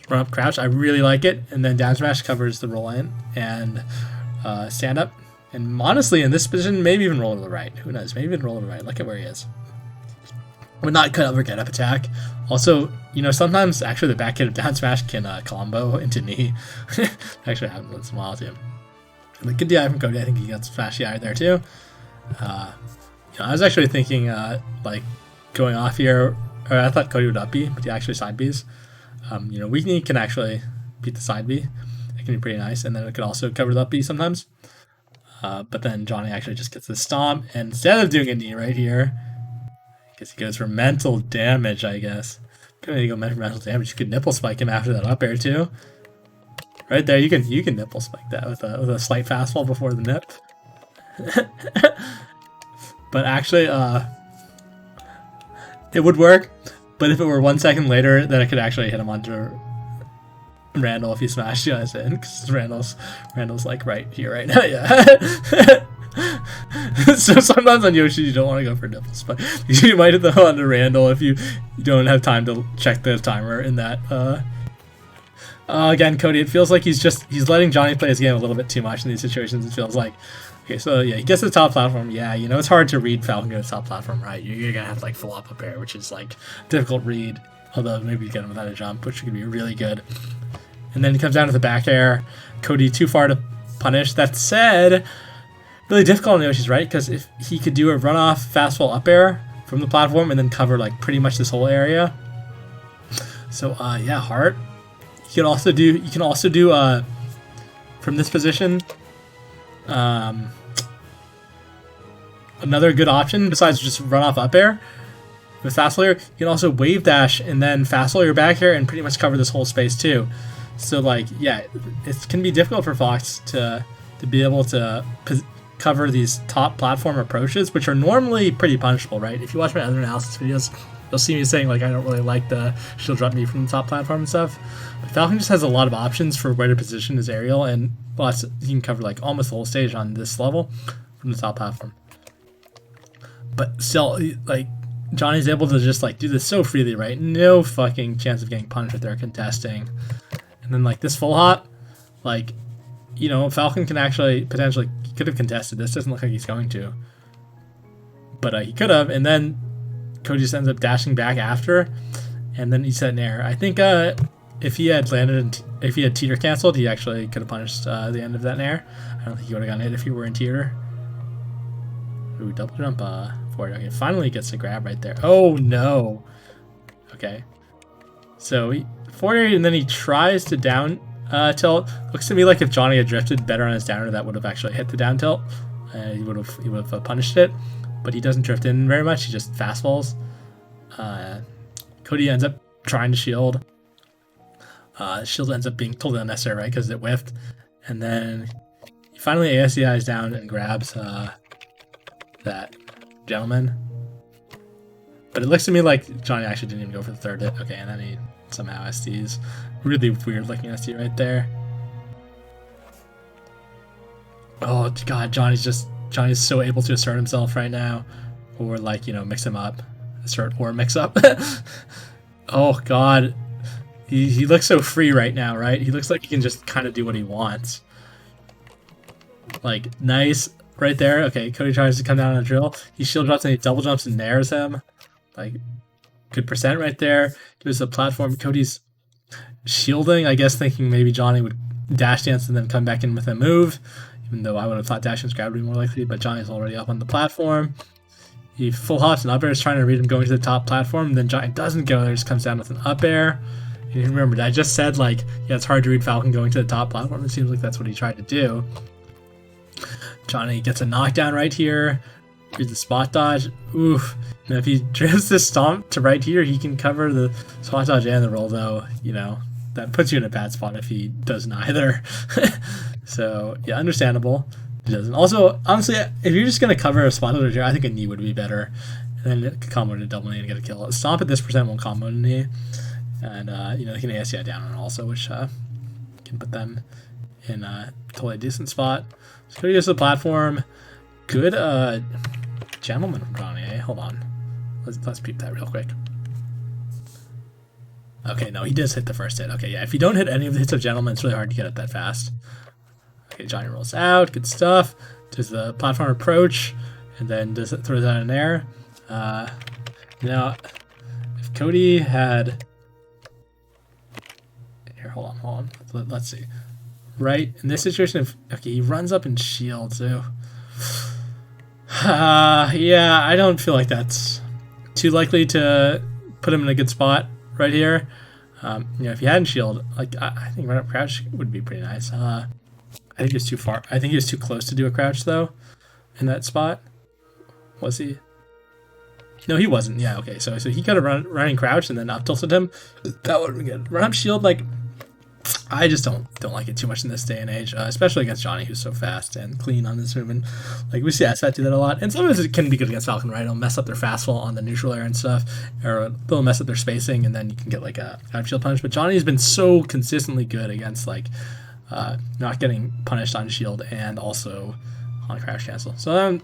Run up crouch, I really like it. And then down smash covers the roll in and stand up. And honestly, in this position, maybe even roll to the right. Who knows? Maybe even roll to the right. Look at where he is. Would not cut over get up attack. Also, you know, sometimes actually the back hit of down smash can combo into knee. Actually happens once in a while too. But good DI from Cody. I think he got some flashy eye there too. You know, I was actually thinking like going off here, or I thought Cody would up B, but he actually side Bs. You know, weak knee can actually beat the side B. It can be pretty nice, and then it could also cover the up B sometimes. But then Johnny actually just gets the stomp, and instead of doing a knee right here, I guess he goes for mental damage, I guess. Gonna go for mental damage. You could nipple spike him after that up air too. Right there, you can nipple spike that with a slight fastball before the nip. But actually, it would work. But if it were 1 second later, then I could actually hit him onto Randall if he smashed you guys in, because Randall's like right here, right now, yeah. So sometimes on Yoshi you don't want to go for nipple spike. You might hit the onto Randall if you don't have time to check the timer in that. Again, Cody, it feels like he's letting Johnny play his game a little bit too much in these situations. It feels like. Okay, so yeah, he gets to the top platform. Yeah, you know, it's hard to read Falcon to the top platform, right? You're gonna have to like full up air, which is like difficult read. Although maybe you get him without a jump, which could be really good. And then he comes down to the back air. Cody too far to punish. That said, really difficult on Yoshi's, right? Because if he could do a runoff fastball up air from the platform and then cover like pretty much this whole area. So yeah, hard. You can also do from this position. Another good option besides just run off up air with fast layer, you can also wave dash and then fast layer back air and pretty much cover this whole space too. So like, yeah, it can be difficult for Fox to be able to cover these top platform approaches, which are normally pretty punishable, right? If you watch my other analysis videos, you'll see me saying like I don't really like the shield drop me from the top platform and stuff. But Falcon just has a lot of options for where to position his aerial, and plus he can cover like almost the whole stage on this level from the top platform. But still, like Johnny's able to just like do this so freely, right? No fucking chance of getting punished if they're contesting. And then like this full hop, like, you know, Falcon can actually potentially, he could have contested this. Doesn't look like he's going to, but he could have. And then Cody just ends up dashing back after, and then he set an air. I think if he had landed, if he had teeter canceled, he actually could have punished the end of that air. I don't think he would have gotten hit if he were in teeter. Ooh, double jump forward. Okay, finally gets a grab right there. Oh no. Okay. So he forward, and then he tries to down tilt. Looks to me like if Johnny had drifted better on his downer, that would have actually hit the down tilt. He would have punished it, but he doesn't drift in very much. He just fast falls. Cody ends up trying to shield. Shield ends up being totally unnecessary, right? Because it whiffed, and then he finally ASCIs down and grabs that gentleman. But it looks to me like Johnny actually didn't even go for the third hit. Okay, and then he somehow SDs. Really weird looking SD right there. Oh god, Johnny's so able to assert himself right now. Or like, you know, mix him up. Assert or mix up. Oh god. He looks so free right now, right? He looks like he can just kind of do what he wants. Like, nice. Right there. Okay, Cody tries to come down on a drill. He shield drops and he double jumps and nares him. Like, good percent right there. Gives the platform. Cody's shielding, I guess, thinking maybe Johnny would dash dance and then come back in with a move. Even though I would have thought dash dance grab would be more likely, but Johnny's already up on the platform. He full hops and up airs, trying to read him going to the top platform. And then Johnny doesn't go there, just comes down with an up air. And remember, I just said, like, yeah, it's hard to read Falcon going to the top platform. It seems like that's what he tried to do. Johnny gets a knockdown right here. Here's the spot dodge. Oof. Now if he drifts this stomp to right here, he can cover the spot dodge and the roll, though. You know, that puts you in a bad spot if he does neither. So, yeah, understandable. He doesn't. Also, honestly, if you're just going to cover a spot dodge here, I think a knee would be better. And then it could combo to double knee and get a kill. A stomp at this percent won't combo to knee. And, you know, they can ASCI down on also, which can put them in a totally decent spot. So he goes to the platform. Good gentleman from Johnny, eh? Hold on. Let's peep that real quick. Okay, no, he does hit the first hit. Okay, yeah, if you don't hit any of the hits of gentleman, it's really hard to get it that fast. Okay, Johnny rolls out. Good stuff. Does the platform approach, and then throws out an air. Now, if Cody had... Here, hold on. Let's see. Right, in this situation, okay, he runs up and shields, so... yeah, I don't feel like that's too likely to put him in a good spot right here. You know, if he hadn't shield, like, I think run up crouch would be pretty nice. I think he was too far. I think he was too close to do a crouch, though, in that spot. Was he? No, he wasn't. Yeah, okay, so he could have running crouch and then up tilted him. That would have been good. Run up shield, like... I just don't like it too much in this day and age, especially against Johnny, who's so fast and clean on this movement. Like, we see SF do that a lot, and sometimes it can be good against Falcon, right? It'll mess up their fastfall on the neutral air and stuff, or they'll mess up their spacing, and then you can get like a out shield punish. But Johnny's been so consistently good against like not getting punished on shield and also on crouch cancel. So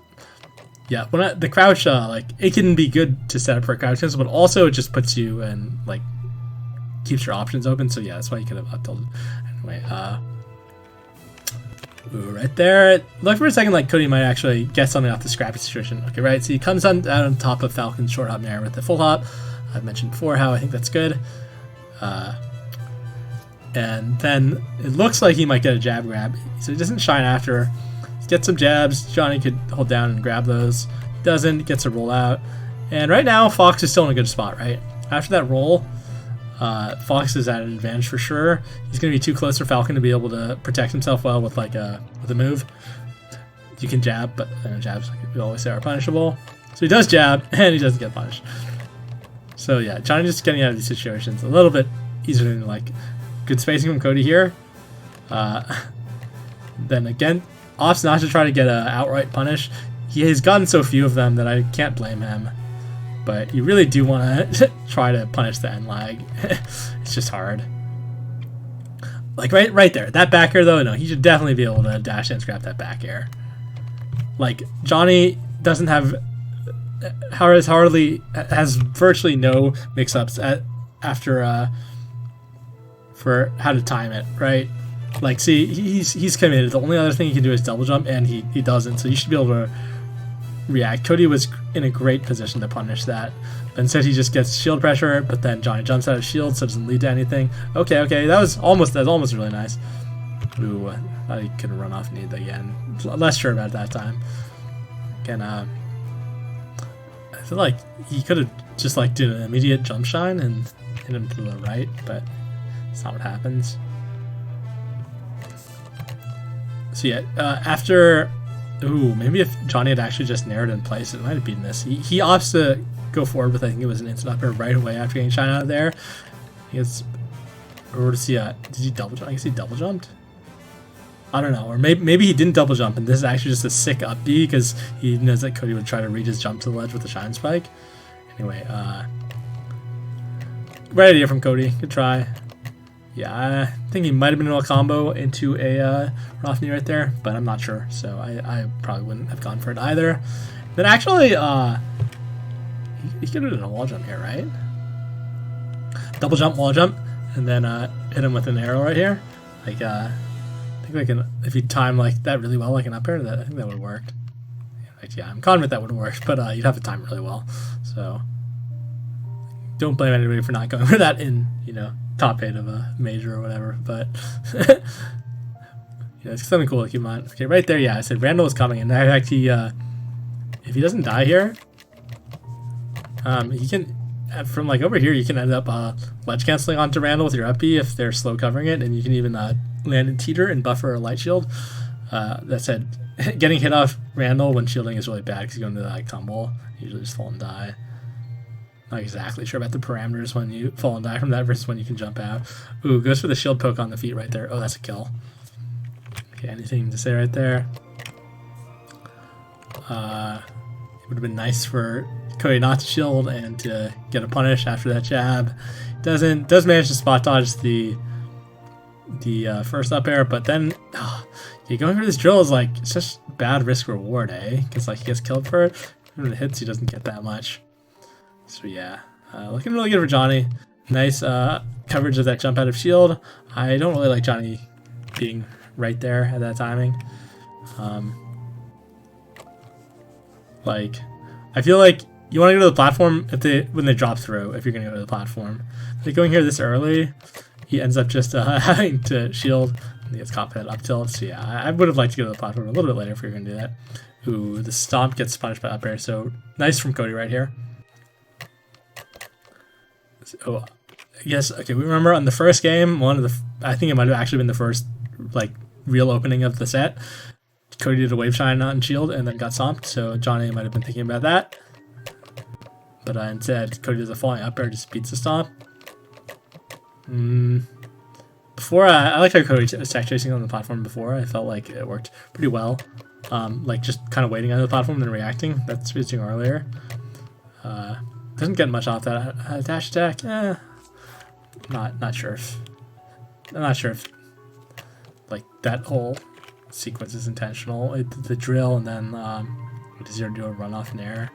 yeah, when the crouch, like, it can be good to set up for a crouch cancel, but also it just puts you in like. Keeps your options open, so yeah, that's why you could have up tilted. Anyway, ooh, right there. Look for a second like Cody might actually get something off the scrappy situation. Okay, right, so he comes out on top of Falcon's short hop air with the full hop. I've mentioned before how I think that's good. And then it looks like he might get a jab grab, so he doesn't shine after. Get some jabs. Johnny could hold down and grab those. Doesn't, gets a roll out. And right now, Fox is still in a good spot, right? After that roll, Fox is at an advantage for sure. He's going to be too close for Falcon to be able to protect himself well with like a move. You can jab, but jabs, like we always say, are punishable. So he does jab, and he doesn't get punished. So yeah, Johnny just getting out of these situations a little bit easier than like good spacing from Cody here. Then again, opts not to try to get a outright punish. He has gotten so few of them that I can't blame him. But you really do want to try to punish the end lag. It's just hard. Like right there, that back air though, no, he should definitely be able to dash and scrap that back air. Like Johnny doesn't have has virtually no mix-ups after for how to time it, right? Like, see, he's committed. The only other thing he can do is double jump, and he doesn't. So you should be able to react. Cody was in a great position to punish that, but instead he just gets shield pressure. But then Johnny jumps out of shield, so it doesn't lead to anything. Okay, that was almost really nice. Ooh, I thought he could run off need again. Less sure about that time. Again, I feel like he could have just like did an immediate jump shine and hit him to the right, but that's not what happens. So yeah, after, ooh, maybe if Johnny had actually just narrowed in place, it might have beaten this. He opts to go forward with, I think it was an instant up air right away after getting shine out of there. He gets, or to see, did he double jump? I guess he double jumped. I don't know, or maybe he didn't double jump, and this is actually just a sick up B because he knows that Cody would try to reach his jump to the ledge with a shine spike. Anyway, right idea from Cody. Good try. Yeah, I think he might have been able to combo into a run-off knee right there, but I'm not sure, so I probably wouldn't have gone for it either. Then actually, he could have done a wall jump here, right? Double jump, wall jump, and then hit him with an arrow right here. Like, I think I can, if you time like that really well, like an up air, I think that would have worked. Yeah, I'm confident that would have worked, but you'd have to time it really well. So don't blame anybody for not going for that in, you know, top 8 of a major or whatever. But yeah, it's something cool to keep in mind. Okay, right there, yeah, I said Randall was coming, and in fact, he if he doesn't die here, he can, from like over here, you can end up ledge canceling onto Randall with your up B if they're slow covering it, and you can even land in teeter and buffer a light shield. That said, getting hit off Randall when shielding is really bad because you go into that combo, you usually just fall and die. Not exactly sure about the parameters when you fall and die from that versus when you can jump out. Ooh, goes for the shield poke on the feet right there. Oh, that's a kill. Okay, anything to say right there? It would have been nice for Cody not to shield and to get a punish after that jab. Does manage to spot dodge the first up air, but then going for this drill is like such bad risk reward, eh? Because like he gets killed for it. When it hits, he doesn't get that much. So yeah, looking really good for Johnny. Nice coverage of that jump out of shield. I don't really like Johnny being right there at that timing. Like, I feel like you want to go to the platform when they drop through. If you're gonna go to the platform, like going here this early, he ends up just having to shield. And he gets caught by that up tilt. So yeah, I would have liked to go to the platform a little bit later if you're gonna do that. Ooh, the stomp gets punished by up air. So nice from Cody right here. So, yes, okay, we remember on the first game, I think it might have actually been the first, like, real opening of the set. Cody did a wave shine on shield and then got stomped, so Johnny might have been thinking about that. But instead, Cody does a falling up air, just beats the stomp. Before, I liked how Cody was tech chasing on the platform before. I felt like it worked pretty well. Like, just kind of waiting on the platform and then reacting. That's what he was doing earlier. Doesn't get much off that dash attack. Not sure if I'm not sure if like that whole sequence is intentional. The drill and then does he do a runoff in air?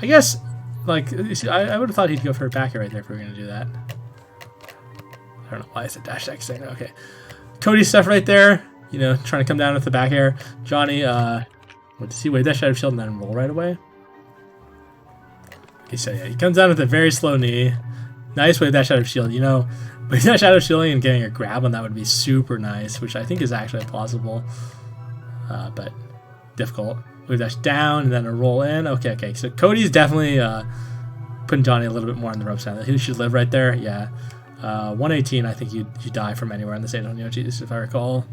I guess like I would have thought he'd go for a back air right there if we were gonna do that. I don't know why I said dash attack saying okay. Cody's stuff right there. You know, trying to come down with the back air. Johnny, what does he wave that shadow shield and then roll right away? Okay, so yeah, he comes down with a very slow knee. Nice wave dash out of shield. You know, wave dash out of shielding and getting a grab on that would be super nice, which I think is actually plausible, but difficult. Wave dash down and then a roll in. Okay. So Cody's definitely putting Johnny a little bit more on the ropes now. He should live right there. Yeah, 118. I think you die from anywhere in the San Antonio Chiefs, if I recall.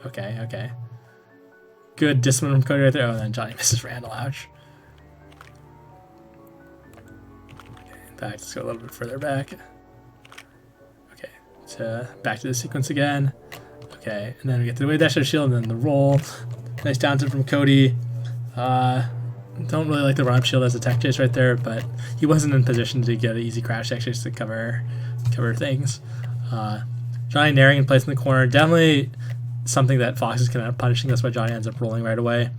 Okay. Good discipline from Cody right there. Oh, and then Johnny misses Randall. Ouch. Okay, back. Let's go a little bit further back. Okay, back to the sequence again. Okay, and then we get to the wave dash of shield, and then the roll. Nice down tip from Cody. Don't really like the run up shield as a tech chase right there, but he wasn't in position to get an easy crash tech chase to cover things. Johnny naring in place in the corner. Definitely something that Fox is kind of punishing. That's why Johnny ends up rolling right away.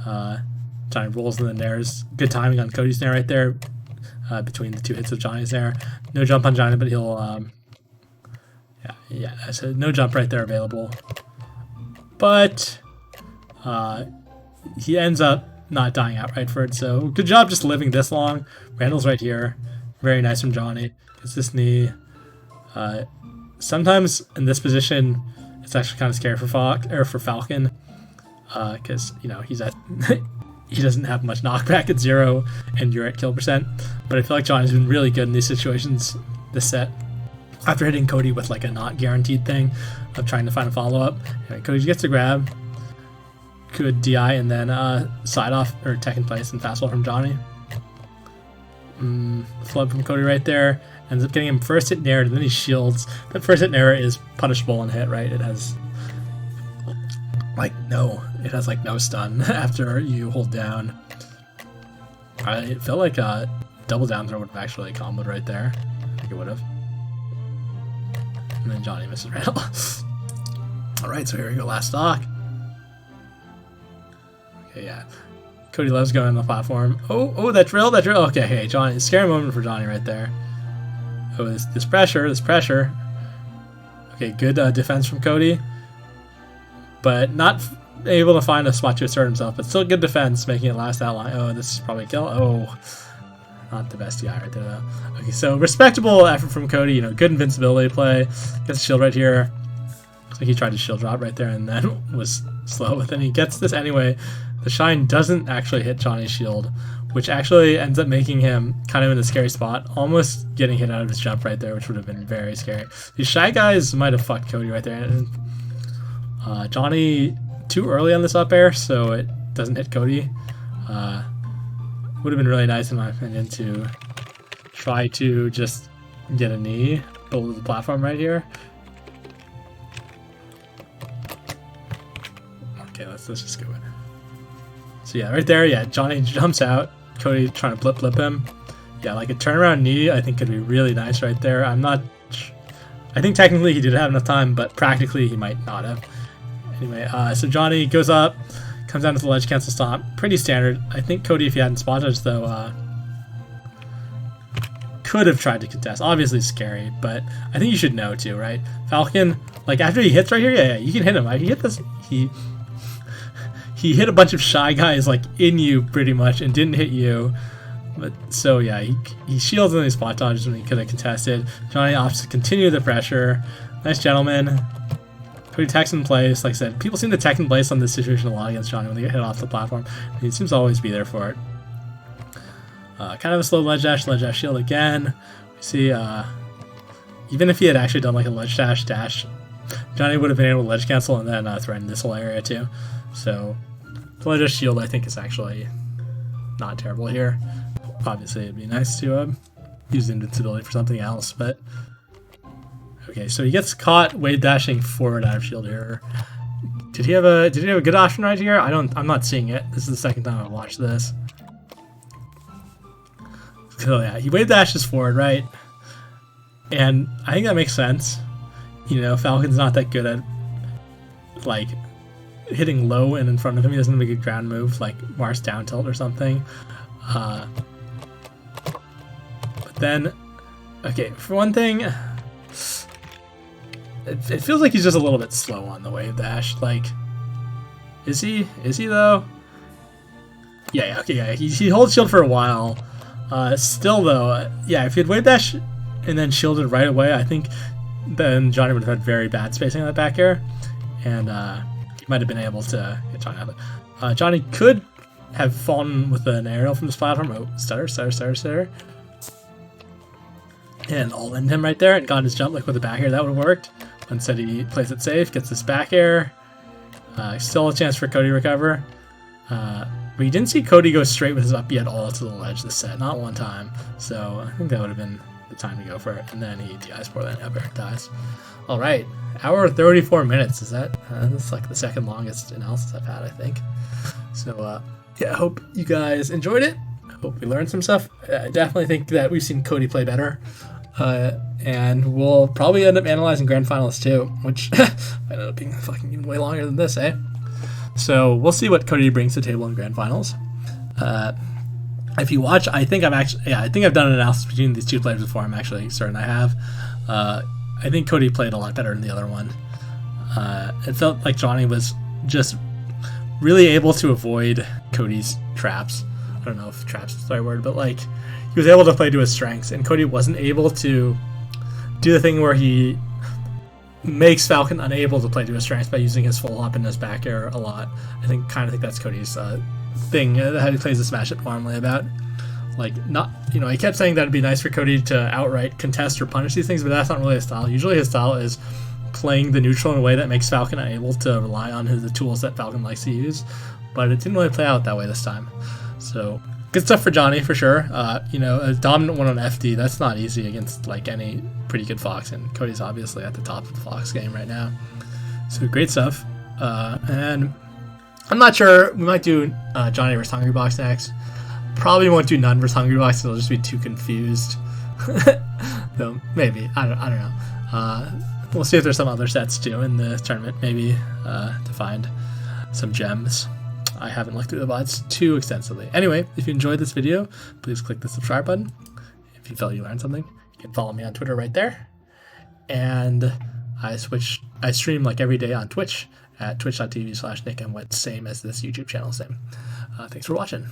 Johnny rolls in the nairs. Good timing on Cody's nair right there. Between the 2 hits of Johnny's nair. No jump on Johnny, but he'll so no jump right there available. But he ends up not dying outright for it, so good job just living this long. Randall's right here. Very nice from Johnny. Gets this knee. Sometimes in this position, it's actually kind of scary for Falcon, because he's at he doesn't have much knockback at 0, and you're at kill percent. But I feel like Johnny's been really good in these situations this set. After hitting Cody with like a not guaranteed thing of trying to find a follow up, Cody gets to grab. Good DI and then side off or tech in place and fastball from Johnny. Flub from Cody right there. Ends up getting him first hit nair and then he shields. That first hit nair is punishable on hit, right? It has like no stun after you hold down. I feel like a double down throw would have actually comboed right there. I think it would have. And then Johnny misses Randall. Alright, so here we go, last stock. Okay, yeah. Cody loves going on the platform. Oh, that drill. Okay, hey, Johnny, scary moment for Johnny right there. Oh, this pressure. Okay, good defense from Cody. But not able to find a spot to assert himself, but still good defense, making it last that long. Oh, this is probably a kill. Oh, not the best DI right there, though. Okay, so respectable effort from Cody. Good invincibility play. Gets a shield right here. Looks like he tried to shield drop right there and then was slow, but then he gets this anyway. The shine doesn't actually hit Johnny's shield, which actually ends up making him kind of in a scary spot, almost getting hit out of his jump right there, which would have been very scary. These shy guys might have fucked Cody right there. And, Johnny too early on this up air, so it doesn't hit Cody. Would have been really nice, in my opinion, to try to just get a knee below the platform right here. Okay, let's just go with it. So yeah, right there, yeah, Johnny jumps out. Cody trying to blip him. Yeah, like a turnaround knee, I think could be really nice right there. I think technically he did have enough time, but practically he might not have. Anyway, so Johnny goes up, comes down to the ledge cancel stomp. Pretty standard. I think Cody, if he hadn't spot dodged though, could have tried to contest. Obviously scary, but I think you should know too, right? Falcon, like after he hits right here, yeah, you can hit him. He hit this. He hit a bunch of shy guys like in you pretty much and didn't hit you. But so yeah, he shields in these spot dodges when he could have contested. Johnny opts to continue the pressure. Nice gentleman. Cody techs in place. Like I said, people seem to tech in place on this situation a lot against Johnny when they get hit off the platform. He seems to always be there for it. Kind of a slow ledge dash shield again. We see even if he had actually done like a ledge dash, Johnny would have been able to ledge cancel and then threaten this whole area too. So the ledge dash shield I think is actually not terrible here. Obviously it'd be nice to use invincibility for something else, but okay, so he gets caught wave dashing forward out of shield here. Did he have a good option right here? I'm not seeing it. This is the second time I've watched this. So yeah, he wave dashes forward, right? And I think that makes sense. Falcon's not that good at like hitting low and in front of him. He doesn't have a good ground move like Mars down tilt or something. But then, okay, for one thing, it feels like he's just a little bit slow on the wave dash. Like, is he though? Yeah, okay, yeah. He holds shield for a while. Still though, yeah, if he had wave dash and then shielded right away, I think then Johnny would have had very bad spacing on that back air, and he might have been able to hit Johnny out of it. Johnny could have fallen with an aerial from this platform. Oh, stutter. And all-in him right there and got his jump like with a back air. That would have worked. Instead he plays it safe, gets this back air. Still a chance for Cody to recover. But you didn't see Cody go straight with his up B at all to the ledge this set, not one time. So I think that would have been the time to go for it, and then he DIs poorly and Eric dies. All right, hour 34 minutes. Is that that's like the second longest analysis I've had, I think. So yeah, I hope you guys enjoyed it. I hope we learned some stuff. I definitely think that we've seen Cody play better. And we'll probably end up analyzing grand finals too, which might end up being fucking even way longer than this, eh? So we'll see what Cody brings to the table in grand finals. If you watch, I think I've done an analysis between these two players before. I'm actually certain I have. I think Cody played a lot better than the other one. It felt like Johnny was just really able to avoid Cody's traps. I don't know if traps is the right word, but like he was able to play to his strengths, and Cody wasn't able to do the thing where he makes Falcon unable to play to his strengths by using his full hop and his back air a lot. I think that's Cody's thing, how he plays the smash it normally about. Like, not, he kept saying that it'd be nice for Cody to outright contest or punish these things, but that's not really his style. Usually his style is playing the neutral in a way that makes Falcon unable to rely on the tools that Falcon likes to use, but it didn't really play out that way this time. So good stuff for Johnny for sure. A dominant one on FD, that's not easy against like any pretty good Fox, and Cody's obviously at the top of the Fox game right now. So great stuff. And I'm not sure, we might do Johnny vs Hungrybox next. Probably won't do none versus Hungrybox, it'll just be too confused. Though maybe, I don't know. We'll see if there's some other sets too in the tournament, maybe to find some gems. I haven't looked through the VODs too extensively. Anyway, if you enjoyed this video, please click the subscribe button. If you felt you learned something, you can follow me on Twitter right there. And I stream like every day on Twitch at twitch.tv/Nickemwit, same as this YouTube channel's name. Thanks for watching.